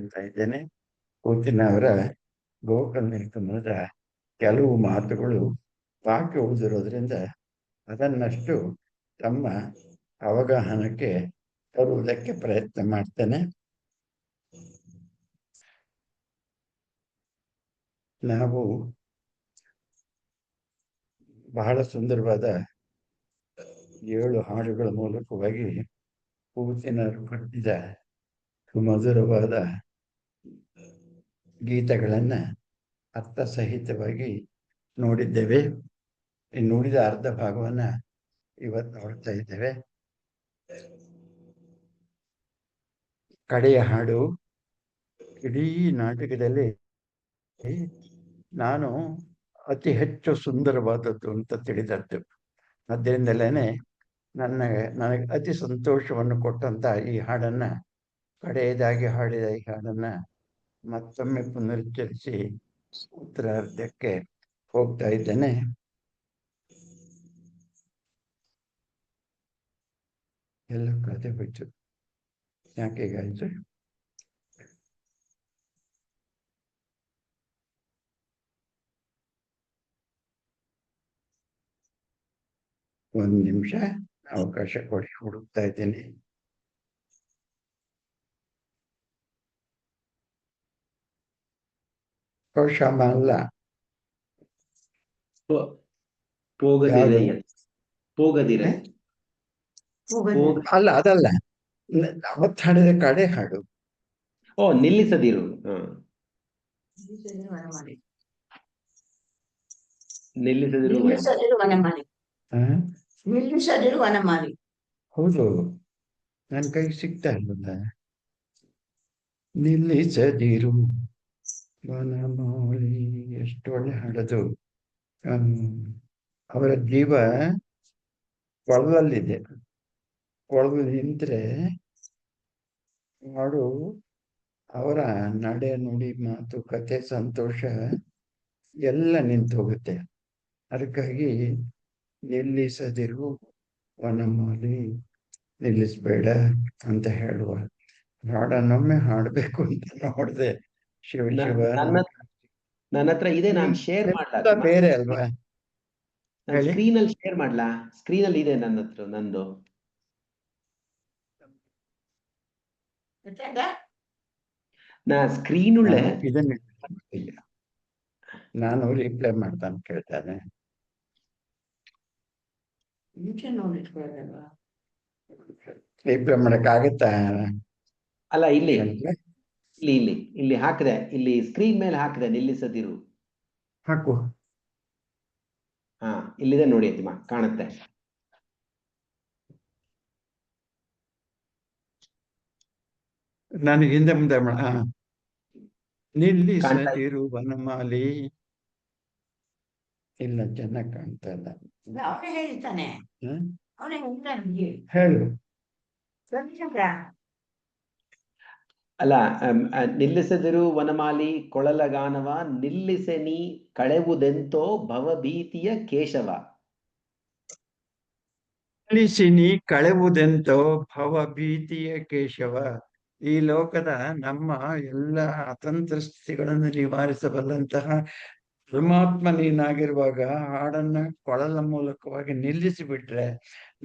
ಹೇಳ್ತಾ ಇದ್ದೇನೆ. ಕೂತಿನ ಅವರ ಗೋಕರ್ಣದ ಕೆಲವು ಮಾತುಗಳು ಬಾಕಿ ಉಳಿದಿರೋದ್ರಿಂದ ಅದನ್ನಷ್ಟು ತಮ್ಮ ಅವಗಾಹನಕ್ಕೆ ತರುವುದಕ್ಕೆ ಪ್ರಯತ್ನ ಮಾಡ್ತೇನೆ. ನಾವು ಬಹಳ ಸುಂದರವಾದ 7 ಹಾಡುಗಳ ಮೂಲಕವಾಗಿ ಕೂತಿನವರು ಕಟ್ಟಿದ ಸುಮಧುರವಾದ ಗೀತೆಗಳನ್ನ ಅರ್ಥಸಹಿತವಾಗಿ ನೋಡಿದ್ದೇವೆ. ನುಡಿದ ಅರ್ಧ ಭಾಗವನ್ನ ಇವತ್ತು ನೋಡ್ತಾ ಇದ್ದೇವೆ. ಕಡೆಯ ಹಾಡು ಇಡೀ ನಾಟಕದಲ್ಲಿ ನಾನು ಅತಿ ಹೆಚ್ಚು ಸುಂದರವಾದದ್ದು ಅಂತ ತಿಳಿದದ್ದು. ಅದರಿಂದಲೇ ನನಗೆ ಅತಿ ಸಂತೋಷವನ್ನು ಕೊಟ್ಟಂತ ಈ ಹಾಡನ್ನ, ಕಡೆಯದಾಗಿ ಹಾಡಿದ ಈ ಹಾಡನ್ನ ಮತ್ತೊಮ್ಮೆ ಪುನರುಚ್ಚರಿಸಿ ಉತ್ತರಾರ್ಧಕ್ಕೆ ಹೋಗ್ತಾ ಇದ್ದೇನೆ. ಎಲ್ಲ ಕತೆ ಹೋಯ್ತು, ಯಾಕೆ ಹೀಗಾಯ್ತು? ಒಂದು ನಿಮಿಷ ಅವಕಾಶ ಕೊಡಿ, ಹುಡುಕ್ತಾ ಇದ್ದೇನೆ. ಕೌಶಾಮ ಅಲ್ಲ, ಅಲ್ಲ, ಅದಲ್ಲ. ಅವತ್ತು ಹಾಡಿದ ಕಡೆ ಹಾಡು ನಿಲ್ಲಿಸದಿರು. ನಿಲ್ಲಿಸದಿರು ವನಮಾಲಿ. ಹೌದು, ನನ್ನ ಕೈ ಸಿಗ್ತಾ ಇಲ್ವಲ್ಲ. ನಿಲ್ಲಿಸದಿರು ವನಮಾಲಿ, ಎಷ್ಟು ಒಳ್ಳೆ ಹಾಡದು. ಅವರ ಜೀವ ಕೊಳಲಲ್ಲಿದೆ. ಕೊಳಲು ನಿಂತ್ರೆ ಹಾಡು, ಅವರ ನಡೆ ನುಡಿ ಮಾತು ಕತೆ ಸಂತೋಷ ಎಲ್ಲ ನಿಂತು ಹೋಗುತ್ತೆ. ಅದಕ್ಕಾಗಿ ನಿಲ್ಲಿಸದಿರು ವನಮಾಲಿ, ನಿಲ್ಲಿಸ್ಬೇಡ ಅಂತ ಹೇಳುವ ಹಾಡನ್ನೊಮ್ಮೆ ಹಾಡ್ಬೇಕು ಅಂತ ನೋಡ್ದೆ. ಶಿವ ಶಿವ, ನನ್ನ ಹತ್ರ ಇದೆ, ನಾನು ಶೇರ್ ಮಾಡ್ಲಾ? ಬೇರೆ ಅಲ್ವಾ? ಸ್ಕ್ರೀನ್ ಅಲ್ಲಿ ಶೇರ್ ಮಾಡ್ಲಾ? ಸ್ಕ್ರೀನ್ ಅಲ್ಲಿ ಇದೆ ನನ್ನ ಹತ್ರ, ನಂದು. ನಾ ಸ್ಕ್ರೀನ್ ಉಳ್ಳೆ ನಾನು ರಿಪ್ಲೈ ಮಾಡ್ತಾನೆ ಕೇಳ್ತಾನೆ. ರಿಪ್ಲೈ ಮಾಡಕ್ ಆಗತ್ತಾ? ಅಲ್ಲ, ಇಲ್ಲಿ ಇಲ್ಲಿ ಇಲ್ಲಿ ಇಲ್ಲಿ ಹಾಕಿದೆ, ಇಲ್ಲಿ ಸ್ಕ್ರೀನ್ ಮೇಲೆ ಹಾಕಿದೆ, ನಿಲ್ಲಿಸದಿರು. ಹಾಕು. ಹಾ, ಇಲ್ಲಿದೆ ನೋಡಿ, ಅತಿಮ ಕಾಣುತ್ತೆ. ನನಗೆ ಹಿಂದೆ ಮುಂದೆ ನಿಲ್ಲಿಸದಿರು ವನಮಾಲಿ. ಇಲ್ಲ, ಚೆನ್ನಾಗಿ ಕಾಣ್ತಾ ಇಲ್ಲ. ಅವನೇ ಹೇಳ್ತಾನೆ, ಹೇಳು. ಅಲ್ಲ, ನಿಲ್ಲಿಸದಿರು ವನಮಾಲಿ ಕೊಳಲಗಾನವ, ನಿಲ್ಲಿಸೆ ನೀ ಕಳೆವುದೆಂತೋ ಭವಭೀತಿಯ ಕೇಶವ. ನಿಲ್ಲಿಸಿ ನೀ ಕಳೆವುದೆಂತೋ ಭವಭೀತಿಯ ಕೇಶವ. ಈ ಲೋಕದ ನಮ್ಮ ಎಲ್ಲ ಅತಂತ್ರ ಸ್ಥಿತಿಗಳನ್ನು ನಿವಾರಿಸಬಲ್ಲಂತಹ ಪರಮಾತ್ಮ ನೀನಾಗಿರುವಾಗ ಹಾಡನ್ನ ಕೊಳಲ ಮೂಲಕವಾಗಿ ನಿಲ್ಲಿಸಿಬಿಟ್ರೆ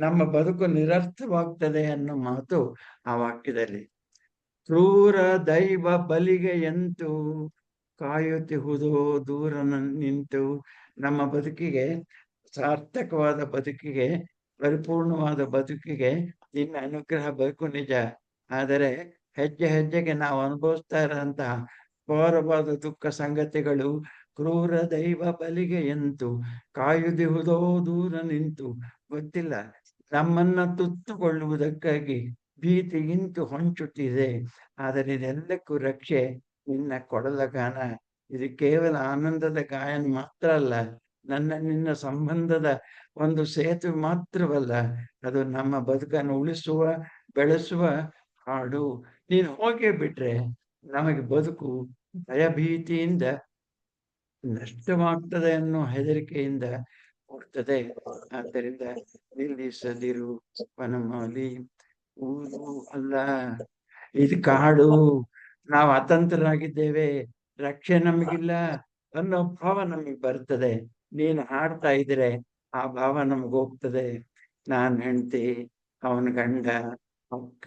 ನಮ್ಮ ಬದುಕು ನಿರರ್ಥವಾಗ್ತದೆ ಅನ್ನೋ ಮಾತು ಆ ವಾಕ್ಯದಲ್ಲಿ. ಕ್ರೂರ ದೈವ ಬಲಿಗೆ ಎಂತು ಕಾಯುತ್ತಿಹುದೋ ದೂರ ನಿಂತು. ನಮ್ಮ ಬದುಕಿಗೆ, ಸಾರ್ಥಕವಾದ ಬದುಕಿಗೆ, ಪರಿಪೂರ್ಣವಾದ ಬದುಕಿಗೆ ನಿನ್ನ ಅನುಗ್ರಹ ಬೇಕು ನಿಜ. ಆದರೆ ಹೆಜ್ಜೆ ಹೆಜ್ಜೆಗೆ ನಾವು ಅನುಭವಿಸ್ತಾ ಇರೋಂತಹ ಘೋರವಾದ ದುಃಖ ಸಂಗತಿಗಳು, ಕ್ರೂರ ದೈವ ಬಲಿಗೆ ಎಂತು ಕಾಯುವುದಿಹುದೋ ದೂರ ನಿಂತು. ಗೊತ್ತಿಲ್ಲ, ನಮ್ಮನ್ನ ತುತ್ತುಕೊಳ್ಳುವುದಕ್ಕಾಗಿ ಭೀತಿಗಿಂತು ಹೊಂಚುತ್ತಿದೆ. ಆದರೆ ಇದೆಲ್ಲಕ್ಕೂ ರಕ್ಷೆ ನಿನ್ನ ಕೊಡಲ ಗಾನ. ಇದು ಕೇವಲ ಆನಂದದ ಗಾಯನ ಮಾತ್ರ ಅಲ್ಲ, ನಿನ್ನ ಸಂಬಂಧದ ಒಂದು ಸೇತುವೆ ಮಾತ್ರವಲ್ಲ, ಅದು ನಮ್ಮ ಬದುಕನ್ನು ಉಳಿಸುವ, ಬೆಳೆಸುವ ಹಾಡು. ನೀನು ಹೋಗೇ ಬಿಟ್ರೆ ನಮಗೆ ಬದುಕು ಭಯಭೀತಿಯಿಂದ ನಷ್ಟವಾಗ್ತದೆ ಅನ್ನೋ ಹೆದರಿಕೆಯಿಂದ ಕೊಡ್ತದೆ. ಆದ್ದರಿಂದ ನಿಲ್ಲಿಸದಿರು ವನಮಾಲಿ. ಊರು ಅಲ್ಲ, ಇದು ಕಾಡು. ನಾವು ಅತಂತ್ರರಾಗಿದ್ದೇವೆ, ರಕ್ಷೆ ನಮಗಿಲ್ಲ ಅನ್ನೋ ಭಾವ ನಮಗೆ ಬರ್ತದೆ. ನೀನು ಹಾಡ್ತಾ ಇದ್ರೆ ಆ ಭಾವ ನಮ್ಗೆ ಹೋಗ್ತದೆ. ನಾನ್ ಹೆಂಡತಿ, ಅವನ ಗಂಡ, ಅಕ್ಕ,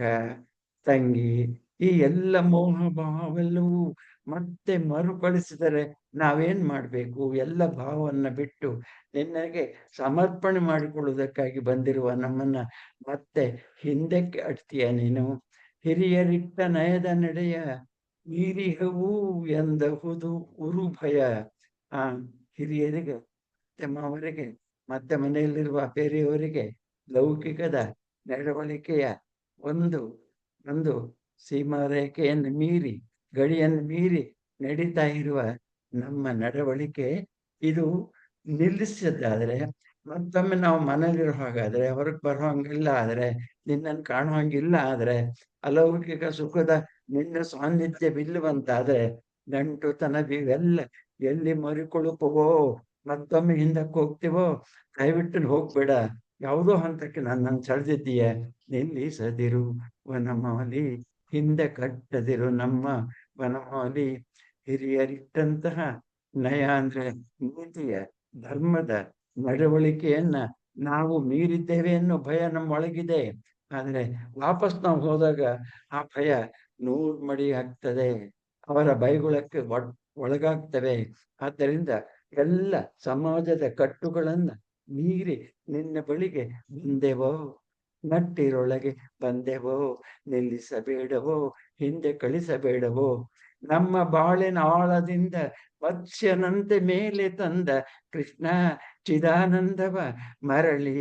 ತಂಗಿ, ಈ ಎಲ್ಲ ಮೋಹ ಭಾವೆಲ್ಲವೂ ಮತ್ತೆ ಮರುಕಳಿಸಿದರೆ ನಾವೇನ್ ಮಾಡ್ಬೇಕು? ಎಲ್ಲ ಭಾವವನ್ನ ಬಿಟ್ಟು ನಿನಗೆ ಸಮರ್ಪಣೆ ಮಾಡಿಕೊಳ್ಳುವುದಕ್ಕಾಗಿ ಬಂದಿರುವ ನಮ್ಮನ್ನ ಮತ್ತೆ ಹಿಂದಕ್ಕೆ ಅಟ್ತೀಯ ನೀನು? ಹಿರಿಯರಿಟ್ಟ ನಯದ ನಡೆಯ ಮೀರಿಹವು ಎಂದಹುದು ಉರು ಭಯ. ಆ ಹಿರಿಯರಿಗೆ, ಮಾವರಿಗೆ, ಮತ್ತೆ ಮನೆಯಲ್ಲಿರುವ ಬೇರೆಯವರಿಗೆ ಲೌಕಿಕದ ನಡವಳಿಕೆಯ ಒಂದು ಒಂದು ಸೀಮಾರೇಖೆಯನ್ನು ಮೀರಿ, ಗಡಿಯನ್ನು ಮೀರಿ ನಡೀತಾ ಇರುವ ನಮ್ಮ ನಡವಳಿಕೆ ಇದು ನಿಲ್ಲಿಸಿದ್ದಾದ್ರೆ, ಮತ್ತೊಮ್ಮೆ ನಾವು ಮನೇಲಿರೋ ಹಾಗಾದ್ರೆ, ಹೊರಗೆ ಬರೋ ಹಂಗಿಲ್ಲ ಆದ್ರೆ, ನಿನ್ನನ್ನು ಕಾಣೋ ಹಂಗಿಲ್ಲ ಆದ್ರೆ, ಅಲೌಕಿಕ ಸುಖದ ನಿನ್ನ ಸಾನ್ನಿಧ್ಯವಿಲ್ಲವಂತಾದ್ರೆ, ಗಂಟುತನವಿವೆಲ್ಲ ಎಲ್ಲಿ ಮರಿಕೊಳುಪವೋ, ಮತ್ತೊಮ್ಮೆ ಹಿಂದಕ್ಕೆ ಹೋಗ್ತೀವೋ, ದಯವಿಟ್ಟು ಹೋಗ್ಬೇಡ, ಯಾವುದೋ ಹಂತಕ್ಕೆ ನನ್ನನ್ನು ಸೆಳೆದಿದ್ದೀಯ, ನಿಲ್ಲಿಸದಿರು ವನಮಾಲಿ, ಹಿಂದೆ ಕಟ್ಟದಿರು ನಮ್ಮ ವನಮಾಲಿ. ಹಿರಿಯರಿಟ್ಟಂತಹ ನಯ ಅಂದ್ರೆ ನೀತಿಯ, ಧರ್ಮದ ನಡವಳಿಕೆಯನ್ನ ನಾವು ಮೀರಿದ್ದೇವೆ ಅನ್ನೋ ಭಯ ನಮ್ಮೊಳಗಿದೆ. ಆದ್ರೆ ವಾಪಸ್ ನಾವು ಹೋದಾಗ ಆ ಭಯ 100 ಮಡಿ ಆಗ್ತದೆ, ಅವರ ಬೈಗುಳಕ್ಕೆ ಒಳಗಾಗ್ತವೆ. ಆದ್ದರಿಂದ ಎಲ್ಲ ಸಮಾಜದ ಕಟ್ಟುಗಳನ್ನ ಮೀರಿ ನಿನ್ನ ಬಳಿಗೆ ಬಂದೆವೋ, ನಟ್ಟಿರೊಳಗೆ ಬಂದೆವೋ, ನಿಲ್ಲಿಸಬೇಡವೋ, ಹಿಂದೆ ಕಳಿಸಬೇಡವೋ. ನಮ್ಮ ಬಾಳಿನ ಆಳದಿಂದ ಮತ್ಸ್ಯನಂತೆ ಮೇಲೆ ತಂದ ಕೃಷ್ಣ ಚಿದಾನಂದವ ಮರಳಿ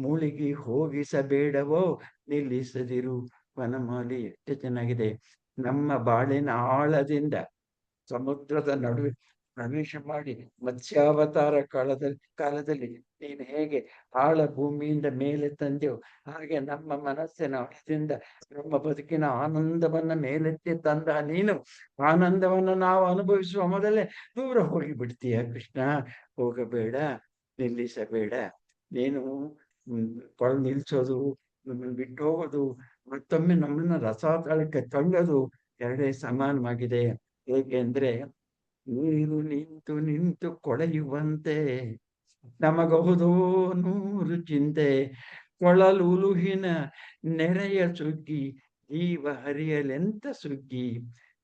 ಮುಳುಗಿ ಹೋಗಿಸಬೇಡವೋ, ನಿಲ್ಲಿಸದಿರು ವನಮಾಲಿ. ಎಷ್ಟು ಚೆನ್ನಾಗಿದೆ! ನಮ್ಮ ಬಾಳಿನ ಆಳದಿಂದ ಸಮುದ್ರದ ನಡುವೆ ಪ್ರವೇಶ ಮಾಡಿ ಮತ್ಸ್ಯಾವತಾರ ಕಾಲದಲ್ಲಿ ನೀನು ಹೇಗೆ ಆಳ ಭೂಮಿಯಿಂದ ಮೇಲೆ ತಂದೆವು, ಹಾಗೆ ನಮ್ಮ ಮನಸ್ಸಿನ ಆಳದಿಂದ ನಮ್ಮ ಬದುಕಿನ ಆನಂದವನ್ನ ಮೇಲೆತ್ತಿ ತಂದ ನೀನು ಆನಂದವನ್ನ ನಾವು ಅನುಭವಿಸುವ ಮೊದಲೇ ದೂರ ಹೋಗಿ ಬಿಡ್ತೀಯ ಕೃಷ್ಣ. ಹೋಗಬೇಡ, ನಿಲ್ಲಿಸಬೇಡ. ನೀನು ನಿಲ್ಸೋದು, ಬಿಟ್ಟು ಹೋಗೋದು, ಮತ್ತೊಮ್ಮೆ ನಮ್ಮನ್ನ ರಸಾತಳಕ್ಕೆ ತಳ್ಳೋದು ಎರಡೇ ಸಮಾನವಾಗಿದೆ. ಏಕೆಂದ್ರೆ ನೀರು ನಿಂತು ನಿಂತು ಕೊಳೆಯುವಂತೆ ನಮಗಹುದೋ 100 ಚಿಂತೆ. ಕೊಳಲುಲುಹಿನ ನೆರೆಯ ಸುಗ್ಗಿ, ಜೀವ ಹರಿಯಲೆಂತ ಸುಗ್ಗಿ.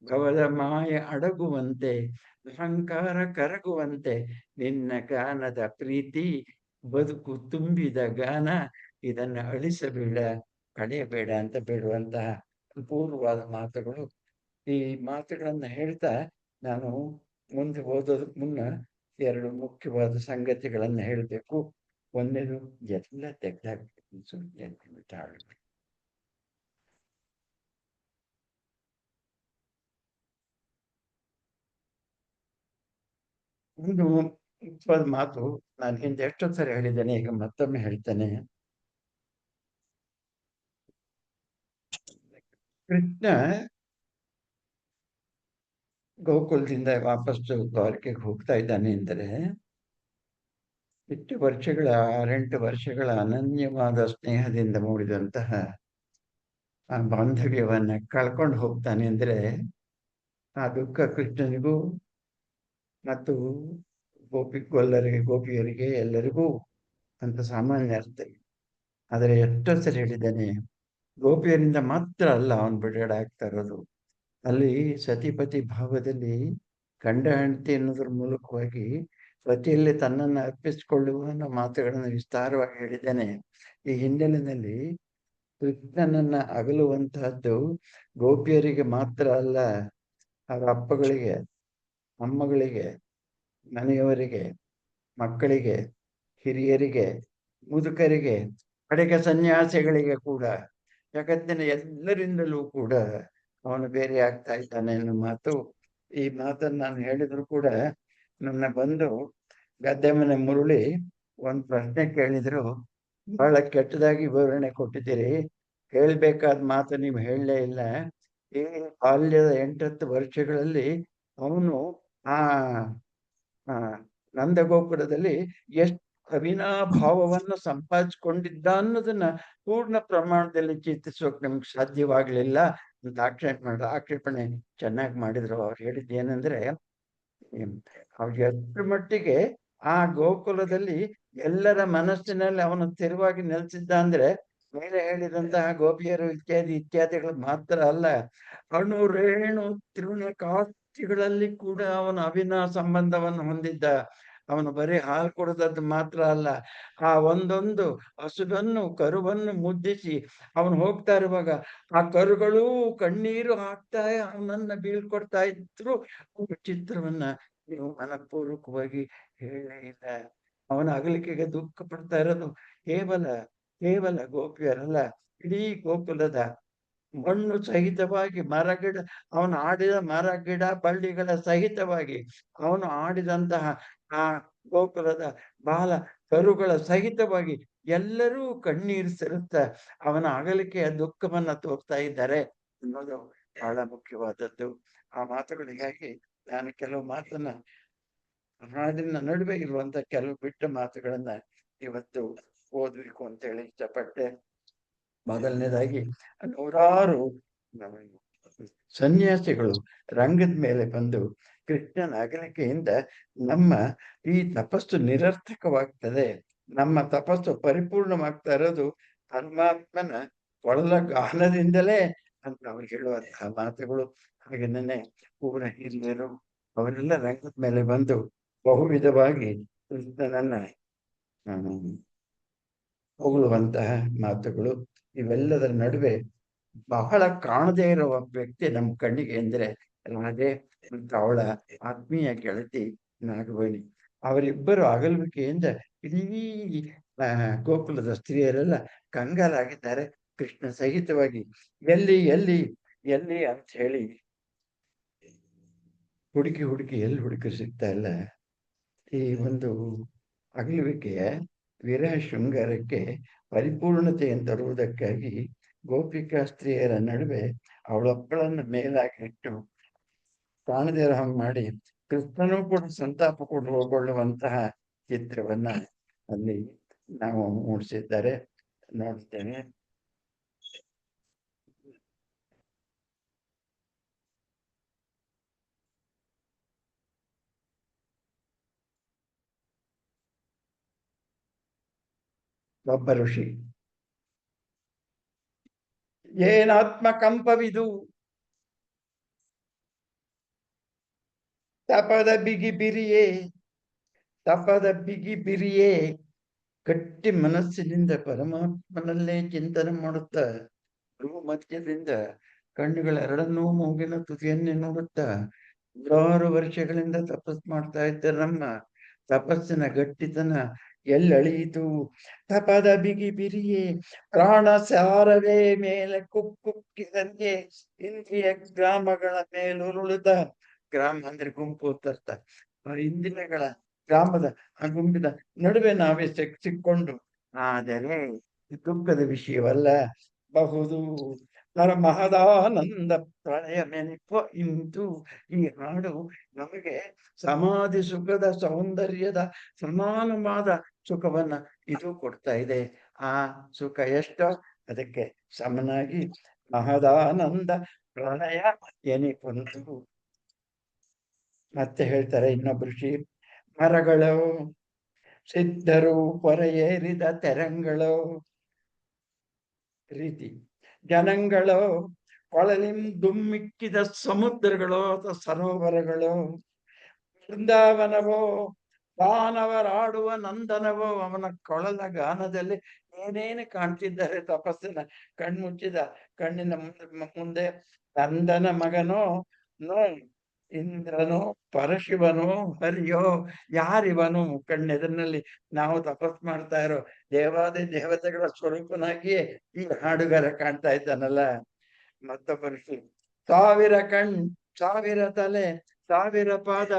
ಭವದ ಮಾಯ ಅಡಗುವಂತೆ, ಅಹಂಕಾರ ಕರಗುವಂತೆ, ನಿನ್ನ ಗಾನದ ಪ್ರೀತಿ ಬದುಕು ತುಂಬಿದ ಗಾನ. ಇದನ್ನು ಅಳಿಸಬೇಡ, ಕಳೆಯಬೇಡ ಅಂತ ಬೇಡುವಂತಹ ಅಪೂರ್ವವಾದ ಮಾತುಗಳು. ಈ ಮಾತುಗಳನ್ನ ಹೇಳ್ತಾ ನಾನು ಮುಂದೆ ಓದೋದಕ್ಕೆ ಮುನ್ನ 2 ಮುಖ್ಯವಾದ ಸಂಗತಿಗಳನ್ನ ಹೇಳಬೇಕು. ಒಂದೇದು, ಎಲ್ಲ ತೆಗೆದಾಕ್ಬೇಕು, ಸುಮ್ಮನೆ ಬಿಟ್ಟಾಡ್ಬೇಕು. ಒಂದು ಮುಖ್ಯವಾದ ಮಾತು ನಾನು ಹಿಂದೆ ಎಷ್ಟೊಂದು ಸರಿ ಹೇಳಿದ್ದೇನೆ, ಈಗ ಮತ್ತೊಮ್ಮೆ ಹೇಳ್ತೇನೆ. ಕೃಷ್ಣ ಗೋಕುಲದಿಂದ ವಾಪಸ್ ದ್ವಾರಕೆಗೆ ಹೋಗ್ತಾ ಇದ್ದಾನೆ ಅಂದರೆ, 8 ವರ್ಷಗಳ ಅನನ್ಯವಾದ ಸ್ನೇಹದಿಂದ ಮೂಡಿದಂತಹ ಆ ಬಾಂಧವ್ಯವನ್ನ ಕಳ್ಕೊಂಡು ಹೋಗ್ತಾನೆ ಅಂದ್ರೆ, ಆ ದುಃಖ ಕೃಷ್ಣನಿಗೂ ಮತ್ತು ಗೋಪಿಯರಿಗೆ ಎಲ್ಲರಿಗೂ ಅಂತ ಸಾಮಾನ್ಯ ಅರ್ಥ. ಆದರೆ ಎಷ್ಟೋ ಸರಿ ಹೇಳಿದ್ದಾನೆ, ಗೋಪಿಯರಿಂದ ಮಾತ್ರ ಅಲ್ಲ ಅವನು ಬಿಡುಗಡೆ ಆಗ್ತಾ ಇರೋದು. ಅಲ್ಲಿ ಸತಿಪತಿ ಭಾವದಲ್ಲಿ ಗಂಡ ಹೆಂಡತಿ ಅನ್ನೋದ್ರ ಮೂಲಕವಾಗಿ ಪತಿಯಲ್ಲಿ ತನ್ನನ್ನು ಅರ್ಪಿಸಿಕೊಳ್ಳುವ ಮಾತುಗಳನ್ನು ವಿಸ್ತಾರವಾಗಿ ಹೇಳಿದ್ದೇನೆ. ಈ ಹಿನ್ನೆಲೆಯಲ್ಲಿ ಕೃಷ್ಣನನ್ನ ಅಗಲುವಂತಹದ್ದು ಗೋಪಿಯರಿಗೆ ಮಾತ್ರ ಅಲ್ಲ, ಅವರ ಅಪ್ಪಗಳಿಗೆ, ಅಮ್ಮಗಳಿಗೆ, ಮನೆಯವರಿಗೆ, ಮಕ್ಕಳಿಗೆ, ಹಿರಿಯರಿಗೆ, ಮುದುಕರಿಗೆ, ಕಡೆಗೆ ಸನ್ಯಾಸಿಗಳಿಗೆ ಕೂಡ, ಜಗತ್ತಿನ ಎಲ್ಲರಿಂದಲೂ ಕೂಡ ಅವನು ಬೇರೆ ಆಗ್ತಾ ಇದ್ದಾನೆ ಅನ್ನೋ ಮಾತು. ಈ ಮಾತನ್ನು ನಾನು ಹೇಳಿದ್ರು ಕೂಡ ನನ್ನ ಬಂದು ಗದ್ದೆ ಮನೆ ಮುರುಳಿ ಒಂದು ಪ್ರಶ್ನೆ ಕೇಳಿದ್ರು, ಬಹಳ ಕೆಟ್ಟದಾಗಿ ವಿವರಣೆ ಕೊಟ್ಟಿದ್ದೀರಿ, ಹೇಳ್ಬೇಕಾದ ಮಾತು ನೀವು ಹೇಳಲೇ ಇಲ್ಲ. ಈ ಬಾಲ್ಯದ 8-10 ವರ್ಷಗಳಲ್ಲಿ ಅವನು ಆ ನಂದಗೋಪುರದಲ್ಲಿ ಎಷ್ಟು ಅವಿನಾಭಾವವನ್ನು ಸಂಪಾದಿಸಿಕೊಂಡಿದ್ದ ಅನ್ನೋದನ್ನ ಪೂರ್ಣ ಪ್ರಮಾಣದಲ್ಲಿ ಚಿಂತಿಸೋಕೆ ನಮ್ಗೆ ಸಾಧ್ಯವಾಗ್ಲಿಲ್ಲ. ಅಂತ ಆಕ್ಷೇಪಣೆ ಚೆನ್ನಾಗಿ ಮಾಡಿದ್ರು. ಅವ್ರು ಹೇಳಿದ್ದು ಏನಂದ್ರೆ, ಅವ್ರಿಗೆ ಅಷ್ಟರ ಮಟ್ಟಿಗೆ ಆ ಗೋಕುಲದಲ್ಲಿ ಎಲ್ಲರ ಮನಸ್ಸಿನಲ್ಲಿ ಅವನು ಸ್ಥಿರವಾಗಿ ನೆಲೆಸಿದ್ದ ಅಂದ್ರೆ ಮೇಲೆ ಹೇಳಿದಂತಹ ಗೋಪಿಯರು ಇತ್ಯಾದಿಗಳು ಮಾತ್ರ ಅಲ್ಲ, ಅಣು ರೇಣು ತೃಣಕಾಷ್ಠಿಗಳಲ್ಲಿ ಕೂಡ ಅವನು ಅವಿನಾಶ ಸಂಬಂಧವನ್ನು ಹೊಂದಿದ್ದ. ಅವನು ಬರೀ ಹಾಲು ಕೊಡದದ್ದು ಮಾತ್ರ ಅಲ್ಲ, ಆ ಒಂದೊಂದು ಹಸುವನ್ನು ಕರುವನ್ನು ಮುದ್ದಿಸಿ ಅವನು ಹೋಗ್ತಾ ಇರುವಾಗ ಆ ಕರುಗಳೂ ಕಣ್ಣೀರು ಹಾಕ್ತಾ ಅವನನ್ನ ಬೀಳ್ಕೊಡ್ತಾ ಇದ್ರು. ಚಿತ್ರವನ್ನ ನೀವು ಮನಪೂರ್ವಕವಾಗಿ ಹೇಳೇ ಇಲ್ಲ. ಅವನ ಅಗಲಿಕೆಗೆ ದುಃಖ ಪಡ್ತಾ ಇರೋದು ಕೇವಲ ಗೋಪಿಯರಲ್ಲ, ಇಡೀ ಗೋಕುಲದ ಮಣ್ಣು ಸಹಿತವಾಗಿ ಮರಗಿಡ, ಅವನು ಆಡಿದ ಮರ ಗಿಡ ಬಳ್ಳಿಗಳ ಸಹಿತವಾಗಿ, ಅವನು ಆಡಿದಂತಹ ಆ ಗೋಕುಲದ ಬಾಲ ಕರುಗಳ ಸಹಿತವಾಗಿ ಎಲ್ಲರೂ ಕಣ್ಣೀರು ಸಿರುತ್ತಾ ಅವನ ಅಗಲಿಕೆಯ ದುಃಖವನ್ನ ತೋರ್ತಾ ಇದ್ದಾರೆ ಅನ್ನೋದು ಬಹಳ ಮುಖ್ಯವಾದದ್ದು. ಆ ಮಾತುಗಳಿಗಾಗಿ ನಾನು ಕೆಲವು ಮಾತನ್ನ ಹಾಡಿನ ನಡುವೆ ಇರುವಂತ ಕೆಲವು ಬಿಟ್ಟ ಮಾತುಗಳನ್ನ ಇವತ್ತು ಓದಬೇಕು ಅಂತೇಳಿ ಇಷ್ಟಪಟ್ಟೆ. ಮೊದಲನೇದಾಗಿ, ನೂರಾರು ಸನ್ಯಾಸಿಗಳು ರಂಗದ ಮೇಲೆ ಬಂದು ಕೃಷ್ಣನ ಅಗಲಿಕೆಯಿಂದ ನಮ್ಮ ಈ ತಪಸ್ಸು ನಿರರ್ಥಕವಾಗ್ತದೆ, ನಮ್ಮ ತಪಸ್ಸು ಪರಿಪೂರ್ಣವಾಗ್ತಾ ಇರೋದು ಪರಮಾತ್ಮನ ಕೊಳಲ ಗಾನದಿಂದಲೇ ಅಂತ ಅವ್ರು ಹೇಳುವಂತಹ ಮಾತುಗಳು. ಹಾಗೆನೇ ಊರ ಹಿರಿಯರು ಅವರೆಲ್ಲ ರಂಗದ ಮೇಲೆ ಬಂದು ಬಹುವಿಧವಾಗಿ ಕೃಷ್ಣನನ್ನ ಹೊಗಳುವಂತಹ ಮಾತುಗಳು. ಇವೆಲ್ಲದರ ನಡುವೆ ಬಹಳ ಕಾಣದೇ ಇರುವ ವ್ಯಕ್ತಿ ನಮ್ಮ ಕಣ್ಣಿಗೆ ಎಂದ್ರೆ ರಾಧೆ ಮತ್ತು ಅವಳ ಆತ್ಮೀಯ ಗೆಳತಿ ನಾಗವೇಣಿ. ಅವರಿಬ್ಬರು ಅಗಲುವಿಕೆಯಿಂದ ಇಡೀ ಗೋಕುಲದ ಸ್ತ್ರೀಯರೆಲ್ಲ ಕಂಗಾಲಾಗಿದ್ದಾರೆ, ಕೃಷ್ಣ ಸಹಿತವಾಗಿ. ಎಲ್ಲಿ ಎಲ್ಲಿ ಎಲ್ಲಿ ಅಂತ ಹೇಳಿ ಹುಡುಕಿ ಎಲ್ಲಿ ಹುಡುಕಿ ಸಿಗ್ತಾ ಇಲ್ಲ. ಈ ಒಂದು ಅಗಲುವಿಕೆಯ ವಿರಹ ಶೃಂಗಾರಕ್ಕೆ ಪರಿಪೂರ್ಣತೆಯನ್ನು ತರುವುದಕ್ಕಾಗಿ ಗೋಪಿಕಾ ಸ್ತ್ರೀಯರ ನಡುವೆ ಅವಳೊಬ್ಬಳನ್ನು ಮೇಲಾಗಿಟ್ಟು ಕಾಣದೇ ಇರೋ ಹಂಗೆ ಮಾಡಿ ಕೃಷ್ಣನೂ ಕೂಡ ಸಂತಾಪ ಹೋಗೊಳ್ಳುವಂತಹ ಚಿತ್ರವನ್ನ ಅಲ್ಲಿ ನಾವು ಮೂಡಿಸಿದ್ದಾರೆ, ನೋಡ್ತೇನೆ. ಒಬ್ಬ ಋಷಿ, ಏನಾತ್ಮ ಕಂಪವಿದು, ತಪದ ಬಿಗಿ ಬಿರಿಯೇ ಗಟ್ಟಿ ಮನಸ್ಸಿನಿಂದ ಪರಮಾತ್ಮನಲ್ಲೇ ಚಿಂತನೆ ಮಾಡುತ್ತಾ ಭ್ರೂ ಮಧ್ಯದಿಂದ ಕಣ್ಣುಗಳೆರಡನ್ನೂ ಮೂಗಿನ ತುದಿಯನ್ನೇ ನೋಡುತ್ತಾ 100 ವರ್ಷಗಳಿಂದ ತಪಸ್ ಮಾಡ್ತಾ ಇದ್ದ ನಮ್ಮ ತಪಸ್ಸಿನ ಗಟ್ಟಿತನ ಎಲ್ಲಳಿಯಿತು. ತಪದ ಬಿರಿಯೇ ಪ್ರಾಣ ಸಾರವೇ ಮೇಲೆ ಕುಕ್ಕಿದಂತೆ ಇಂದ್ರಿಯ ಗ್ರಾಮಗಳ ಮೇಲುರುಳಿದ, ಗ್ರಾಮ ಅಂದ್ರೆ ಗುಂಪು ಅಂತ, ಇಂದಿನಗಳ ಗ್ರಾಮದ ಆ ಗುಂಪಿನ ನಡುವೆ ನಾವೇ ಸಿಕ್ಕೊಂಡು, ಆದರೆ ದುಃಖದ ವಿಷಯವಲ್ಲ, ಬಹುದು ಮಹದಾನಂದ ಪ್ರಳಯ ನೆನಪ ಇಂತು. ಈ ಹಾಡು ನಮಗೆ ಸಮಾಧಿ ಸುಖದ ಸೌಂದರ್ಯದ ಸಮಾನವಾದ ಸುಖವನ್ನ ಇದು ಕೊಡ್ತಾ ಇದೆ. ಆ ಸುಖ ಎಷ್ಟೋ ಅದಕ್ಕೆ ಸಮನಾಗಿ ಮಹದಾನಂದ ಪ್ರಳಯ ಎನಿಪುಂತು. ಮತ್ತೆ ಹೇಳ್ತಾರೆ ಇನ್ನೊಬ್ಬ ಋಷಿ, ಮರಗಳು ಸಿದ್ಧರು ಹೊರೆಯೇರಿದ ತೆರಂಗಳು ರೀತಿ, ಜನಗಳು ಕೊಳಲಿಂ ದುಮ್ಮಿಕ್ಕಿದ ಸಮುದ್ರಗಳು ಅಥವಾ ಸರೋವರಗಳು, ಬೃಂದಾವನವೋ ದಾನವರಾಡುವ ನಂದನವೋ, ಅವನ ಕೊಳಲ ಗಾನದಲ್ಲಿ ಏನೇನು ಕಾಣ್ತಿದ್ದಾರೆ ತಪಸ್ಸಿನ ಕಣ್ಮುಚ್ಚಿದ ಕಣ್ಣಿನ ಮುಂದೆ. ನಂದನ ಮಗನೋ ನೋ ಇಂದ್ರನೋ ಪರಶಿವನೋ ಹರಿಯೋ, ಯಾರಿವನು? ಕಣ್ಣೆದರಿನಲ್ಲಿ ನಾವು ತಪಸ್ ಮಾಡ್ತಾ ಇರೋ ದೇವಾದಿ ದೇವತೆಗಳ ಸ್ವರೂಪನಾಗಿಯೇ ಈ ಹಾಡುಗಾರ ಕಾಣ್ತಾ ಇದ್ದಾನಲ್ಲ. ಮತ್ತೊಬ್ಬ ಋಷಿ, 1000 ಕಣ್ 1000 ತಲೆ 1000 ಪಾದ,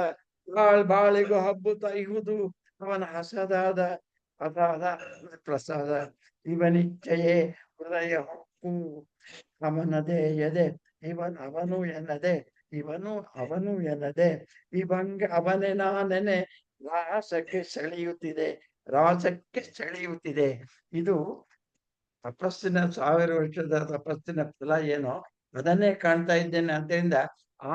ಬಾಳಿಗೂ ಹಬ್ಬುತ್ತ ಇಹುದು ಅವನ ಹಸದಾದ ಅದಾದ ಪ್ರಸಾದ. ಇವನಿಚ್ಛೆಯೇ ಹೃದಯ ಹೊಕ್ಕು, ಅವನದೇ ಎದೆ ಅವನು ಎನ್ನದೆ ಅವನೇ ನಾನೆನೆ ರಾಸಕ್ಕೆ ಸೆಳೆಯುತ್ತಿದೆ. ಇದು ತಪಸ್ಸಿನ 1000 ವರ್ಷದ ತಪಸ್ಸಿನ ಫಲ ಏನೋ ಅದನ್ನೇ ಕಾಣ್ತಾ ಇದ್ದೇನೆ. ಆದ್ದರಿಂದ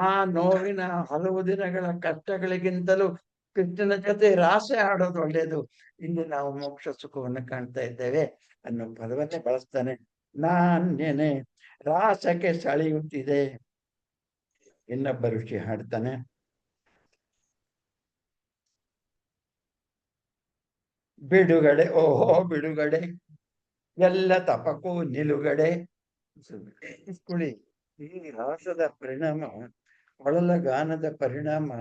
ಆ ನೋವಿನ ಹಲವು ದಿನಗಳ ಕಷ್ಟಗಳಿಗಿಂತಲೂ ಕೃಷ್ಣನ ಜೊತೆ ರಾಸೆ ಆಡೋದು ಒಳ್ಳೆಯದು. ಇಲ್ಲಿ ನಾವು ಮೋಕ್ಷ ಸುಖವನ್ನು ಕಾಣ್ತಾ ಇದ್ದೇವೆ ಅನ್ನೋ ಪದವನ್ನೇ ಬಳಸ್ತಾನೆ. ನಾಣ್ಯನೆ ರಾಸಕ್ಕೆ ಸೆಳೆಯುತ್ತಿದೆ. ಇನ್ನೊಬ್ಬ ಋಷಿ ಹಾಡ್ತಾನೆ, ಬಿಡುಗಡೆ ಓಹೋ ಬಿಡುಗಡೆ ಎಲ್ಲ ತಪಕ್ಕೂ ನಿಲುಗಡೆ. ಕುಳಿ ಈ ರಾಸದ ಪರಿಣಾಮ, ಒಳಲ ಗಾನದ ಪರಿಣಾಮ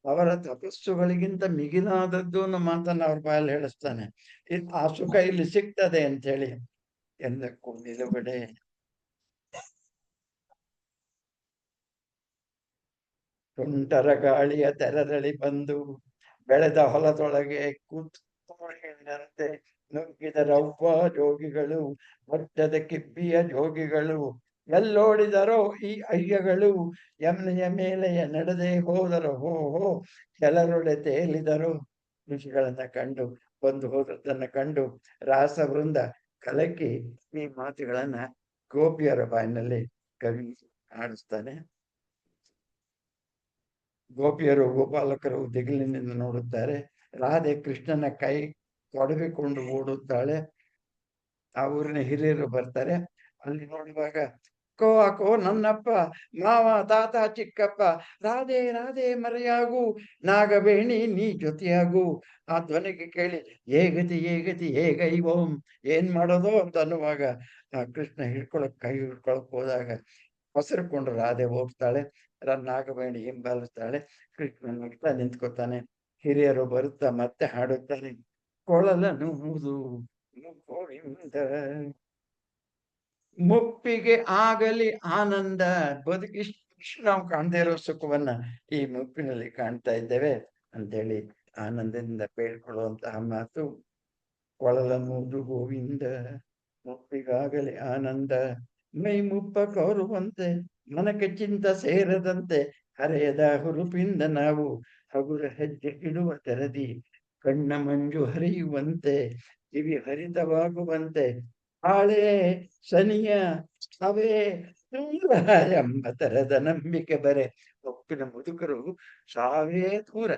ಅವರ ತಪಸ್ಸುಗಳಿಗಿಂತ ಮಿಗಿಲಾದದ್ದು ಅನ್ನೋ ಮಾತನ್ನ ಅವ್ರ ಬಾಯಲ್ಲಿ ಹೇಳಿಸ್ತಾನೆ. ಆ ಸುಖ ಇಲ್ಲಿ ಸಿಗ್ತದೆ ಅಂತ ಹೇಳಿ. ಎಲ್ಲಕ್ಕೂ ನಿಲುಗಡೆ. ತುಂಟರ ಗಾಳಿಯ ತೆರರಳಿ ಬಂದು ಬೆಳೆದ ಹೊಲದೊಳಗೆ ಕೂತ್ಕೊಂಡಂತೆ ನುಗ್ಗಿದ ರವ್ವ ಜೋಗಿಗಳು, ಒಟ್ಟದ ಕಿಬ್ಬಿಯ ಜೋಗಿಗಳು, ಎಲ್ಲೋಡಿದರೋ ಈ ಅಯ್ಯಗಳು, ಯಮನೆಯ ಮೇಲೆಯ ನಡೆದೇ ಹೋದರೋ ಹೋ ಹೋ, ಕೆಲರೊಡೆ ತೇಲಿದರು. ಋಷಿಗಳನ್ನ ಕಂಡು ಬಂದು ಹೋದದ್ದನ್ನ ಕಂಡು ರಾಸವೃಂದ ಕಲಕಿ ಈ ಮಾತುಗಳನ್ನ ಗೋಪಿಯರ ಬಾಯಿನಲ್ಲಿ ಕವಿ ಆಡಿಸ್ತಾನೆ. ಗೋಪಿಯರು ಗೋಪಾಲಕರು ದಿಗಿಲಿನಿಂದ ನೋಡುತ್ತಾರೆ. ರಾಧೆ ಕೃಷ್ಣನ ಕೈ ತೊಡಗಿಕೊಂಡು ಓಡುತ್ತಾಳೆ. ಆ ಊರಿನ ಹಿರಿಯರು ಬರ್ತಾರೆ. ಅಲ್ಲಿ ನೋಡುವಾಗ ಅಕ್ಕೋ ಅಕ್ಕೋ ನನ್ನಪ್ಪ, ಮಾವ, ತಾತ, ಚಿಕ್ಕಪ್ಪ, ರಾಧೆ ರಾಧೆ ಮರೆಯಾಗು, ನಾಗವೇಣಿ ನೀ ಜೊತೆಯಾಗು. ಆ ಧ್ವನಿಗೆ ಕೇಳಿ ಏಗತಿ ಏಗತಿ ಹೇಗೈವೋಂ, ಏನ್ ಮಾಡೋದು ಅಂತ ಅನ್ನುವಾಗ ಆ ಕೃಷ್ಣ ಕೈ ಹಿಡ್ಕೊಳಕ್ ಹೋದಾಗ ಹೊಸರ್ಕೊಂಡು ರಾಧೆ ಹೋಗ್ತಾಳೆ. ನಾಗವೇಣಿ ಹಿಂಬಾಲಿಸ್ತಾಳೆ. ಕೃಷ್ಣ ನೋಡ್ತಾ ನಿಂತ್ಕೋತಾನೆ. ಹಿರಿಯರು ಬರುತ್ತಾ ಮತ್ತೆ ಹಾಡುತ್ತಾರೆ, ಕೊಳಲನು ಮುದು ಗೋವಿಂದ, ಮುಪ್ಪಿಗೆ ಆಗಲಿ ಆನಂದ. ಬದುಕಿಷ್ಟು ನಾವು ಕಾಣದೇ ಇರೋ ಸುಖವನ್ನ ಈ ಮುಪ್ಪಿನಲ್ಲಿ ಕಾಣ್ತಾ ಇದ್ದೇವೆ ಅಂತೇಳಿ ಆನಂದದಿಂದ ಬೇಡ್ಕೊಳ್ಳುವಂತಹ ಮಾತು. ಕೊಳಲನುವುದು ಗೋವಿಂದ, ಮುಪ್ಪಿಗಾಗಲಿ ಆನಂದ, ಮೈ ಮುಪ್ಪ ಕೋರುವಂತೆ ಮನಕ್ಕೆ ಚಿಂತ ಸೇರದಂತೆ, ಹರೆಯದ ಹುರುಪಿಂದ ನಾವು ಹಗುರ ಹೆಜ್ಜೆ ಇಡುವ ತೆರದಿ, ಕಣ್ಣ ಮಂಜು ಹರಿಯುವಂತೆ ಕಿವಿ ಹರಿತವಾಗುವಂತೆ, ಹಾಳೆ ಶನಿಯ ಅವೇ ಎಂಬ ತರದ ನಂಬಿಕೆ ಬರೆ. ಒಪ್ಪಿನ ಮುದುಕರು ಸಾವೇ ದೂರ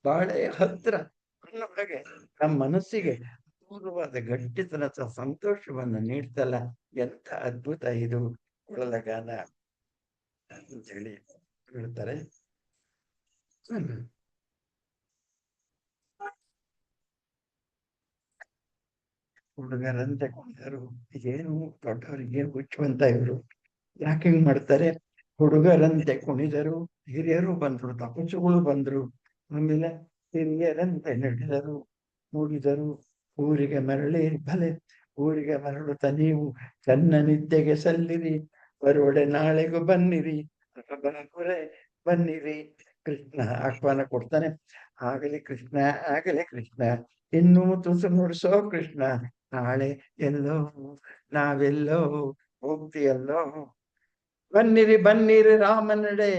ಬಾಳೆ ಹತ್ರ ಅನ್ನೊಳಗೆ ನಮ್ಮ ಮನಸ್ಸಿಗೆ ಅಪೂರ್ವವಾದ ಗಟ್ಟಿತನದ ಸಂತೋಷವನ್ನ ನೀಡ್ತಲ್ಲ. ಎಂಥ ಅದ್ಭುತ ಇದು ಕೊಳಲಗಾನ ಅಂತ ಹೇಳಿ ಹೇಳ್ತಾರೆ. ಹುಡುಗರಂತೆ ಕುಣಿದರು. ಏನು ದೊಡ್ಡವರಿಗೆ ಹುಚ್ಚುವಂತ ಇವರು, ಯಾಕೆ ಹಿಂಗ್ ಮಾಡ್ತಾರೆ? ಹುಡುಗರಂತೆ ಕುಣಿದರು, ಹಿರಿಯರು ಬಂದ್ರು, ತಪಸ್ಸುಗಳು ಬಂದ್ರು. ಆಮೇಲೆ ಹಿರಿಯರಂತೆ ನಡೆದರು, ನುಡಿದರು, ಊರಿಗೆ ಮರಳಿ ಭಲೆ ಊರಿಗೆ ಮರಳುತ್ತ ನೀವು ಚೆನ್ನ ನಿದ್ದೆಗೆ ಸಲ್ಲಿರಿ, ಬರುವಡೆ ನಾಳೆಗೂ ಬನ್ನಿರಿ, ಬನ್ನಿರಿ. ಕೃಷ್ಣ ಆಹ್ವಾನ ಕೊಡ್ತಾನೆ. ಆಗಲಿ ಕೃಷ್ಣ, ಆಗಲಿ ಕೃಷ್ಣ, ಇನ್ನೂ ತುಸು ನುಡಿಸೋ ಕೃಷ್ಣ, ನಾಳೆ ಎಲ್ಲೋ ನಾವೆಲ್ಲೋ ಹೋಗ್ತಿಯಲ್ಲೋ, ಬನ್ನಿರಿ ಬನ್ನಿರಿ ರಾಮನಡೆ,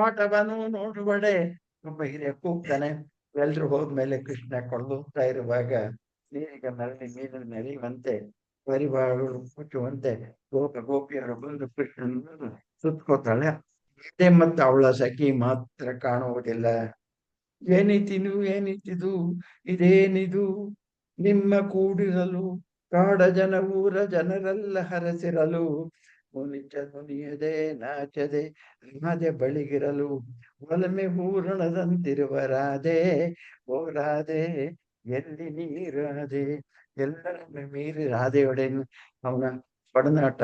ಆಟವನ್ನು ನೋಡುವಡೆ. ಒಬ್ಬ ಹಿರಿಯ ಕೂಗ್ತಾನೆ. ಎಲ್ರು ಹೋದ್ಮೇಲೆ ಕೃಷ್ಣ ಕೊಳ್ಳುತ್ತಾ ಇರುವಾಗ ನೀರಿಗೆ ಮರಳಿ ನೀರಿನ ನೆರೆಯುವಂತೆ, ಪರಿವಾರಗಳು ಮುಚ್ಚುವಂತೆ ಗೋಪಿಯರು ಬಂದು ಕೃಷ್ಣನ ಸುತ್ಕೋತಾಳೆ. ಮತ್ತು ಅವಳ ಸಖಿ ಮಾತ್ರ ಕಾಣುವುದಿಲ್ಲ. ಏನಿತಿನು ಏನಿತಿದು, ಇದೇನಿದು ನಿಮ್ಮ ಕೂಡಿರಲು, ಕಾಡ ಜನ ಊರ ಜನರೆಲ್ಲ ಹರಸಿರಲು, ಮುನಿಚ ನುನಿಯದೆ ನಾಚದೆ ರಾಧೆ ಬಳಿಗಿರಲು, ಒಲಮೆ ಹೂರಣದಂತಿರುವ ರಾಧೆ, ಓ ರಾಧೆ ಎಲ್ಲಿ ನೀರಾಧೆ. ಎಲ್ಲರನ್ನ ಮೀರಿ ರಾಧೆಯೊಡೆ ಅವನ ಒಡನಾಟ.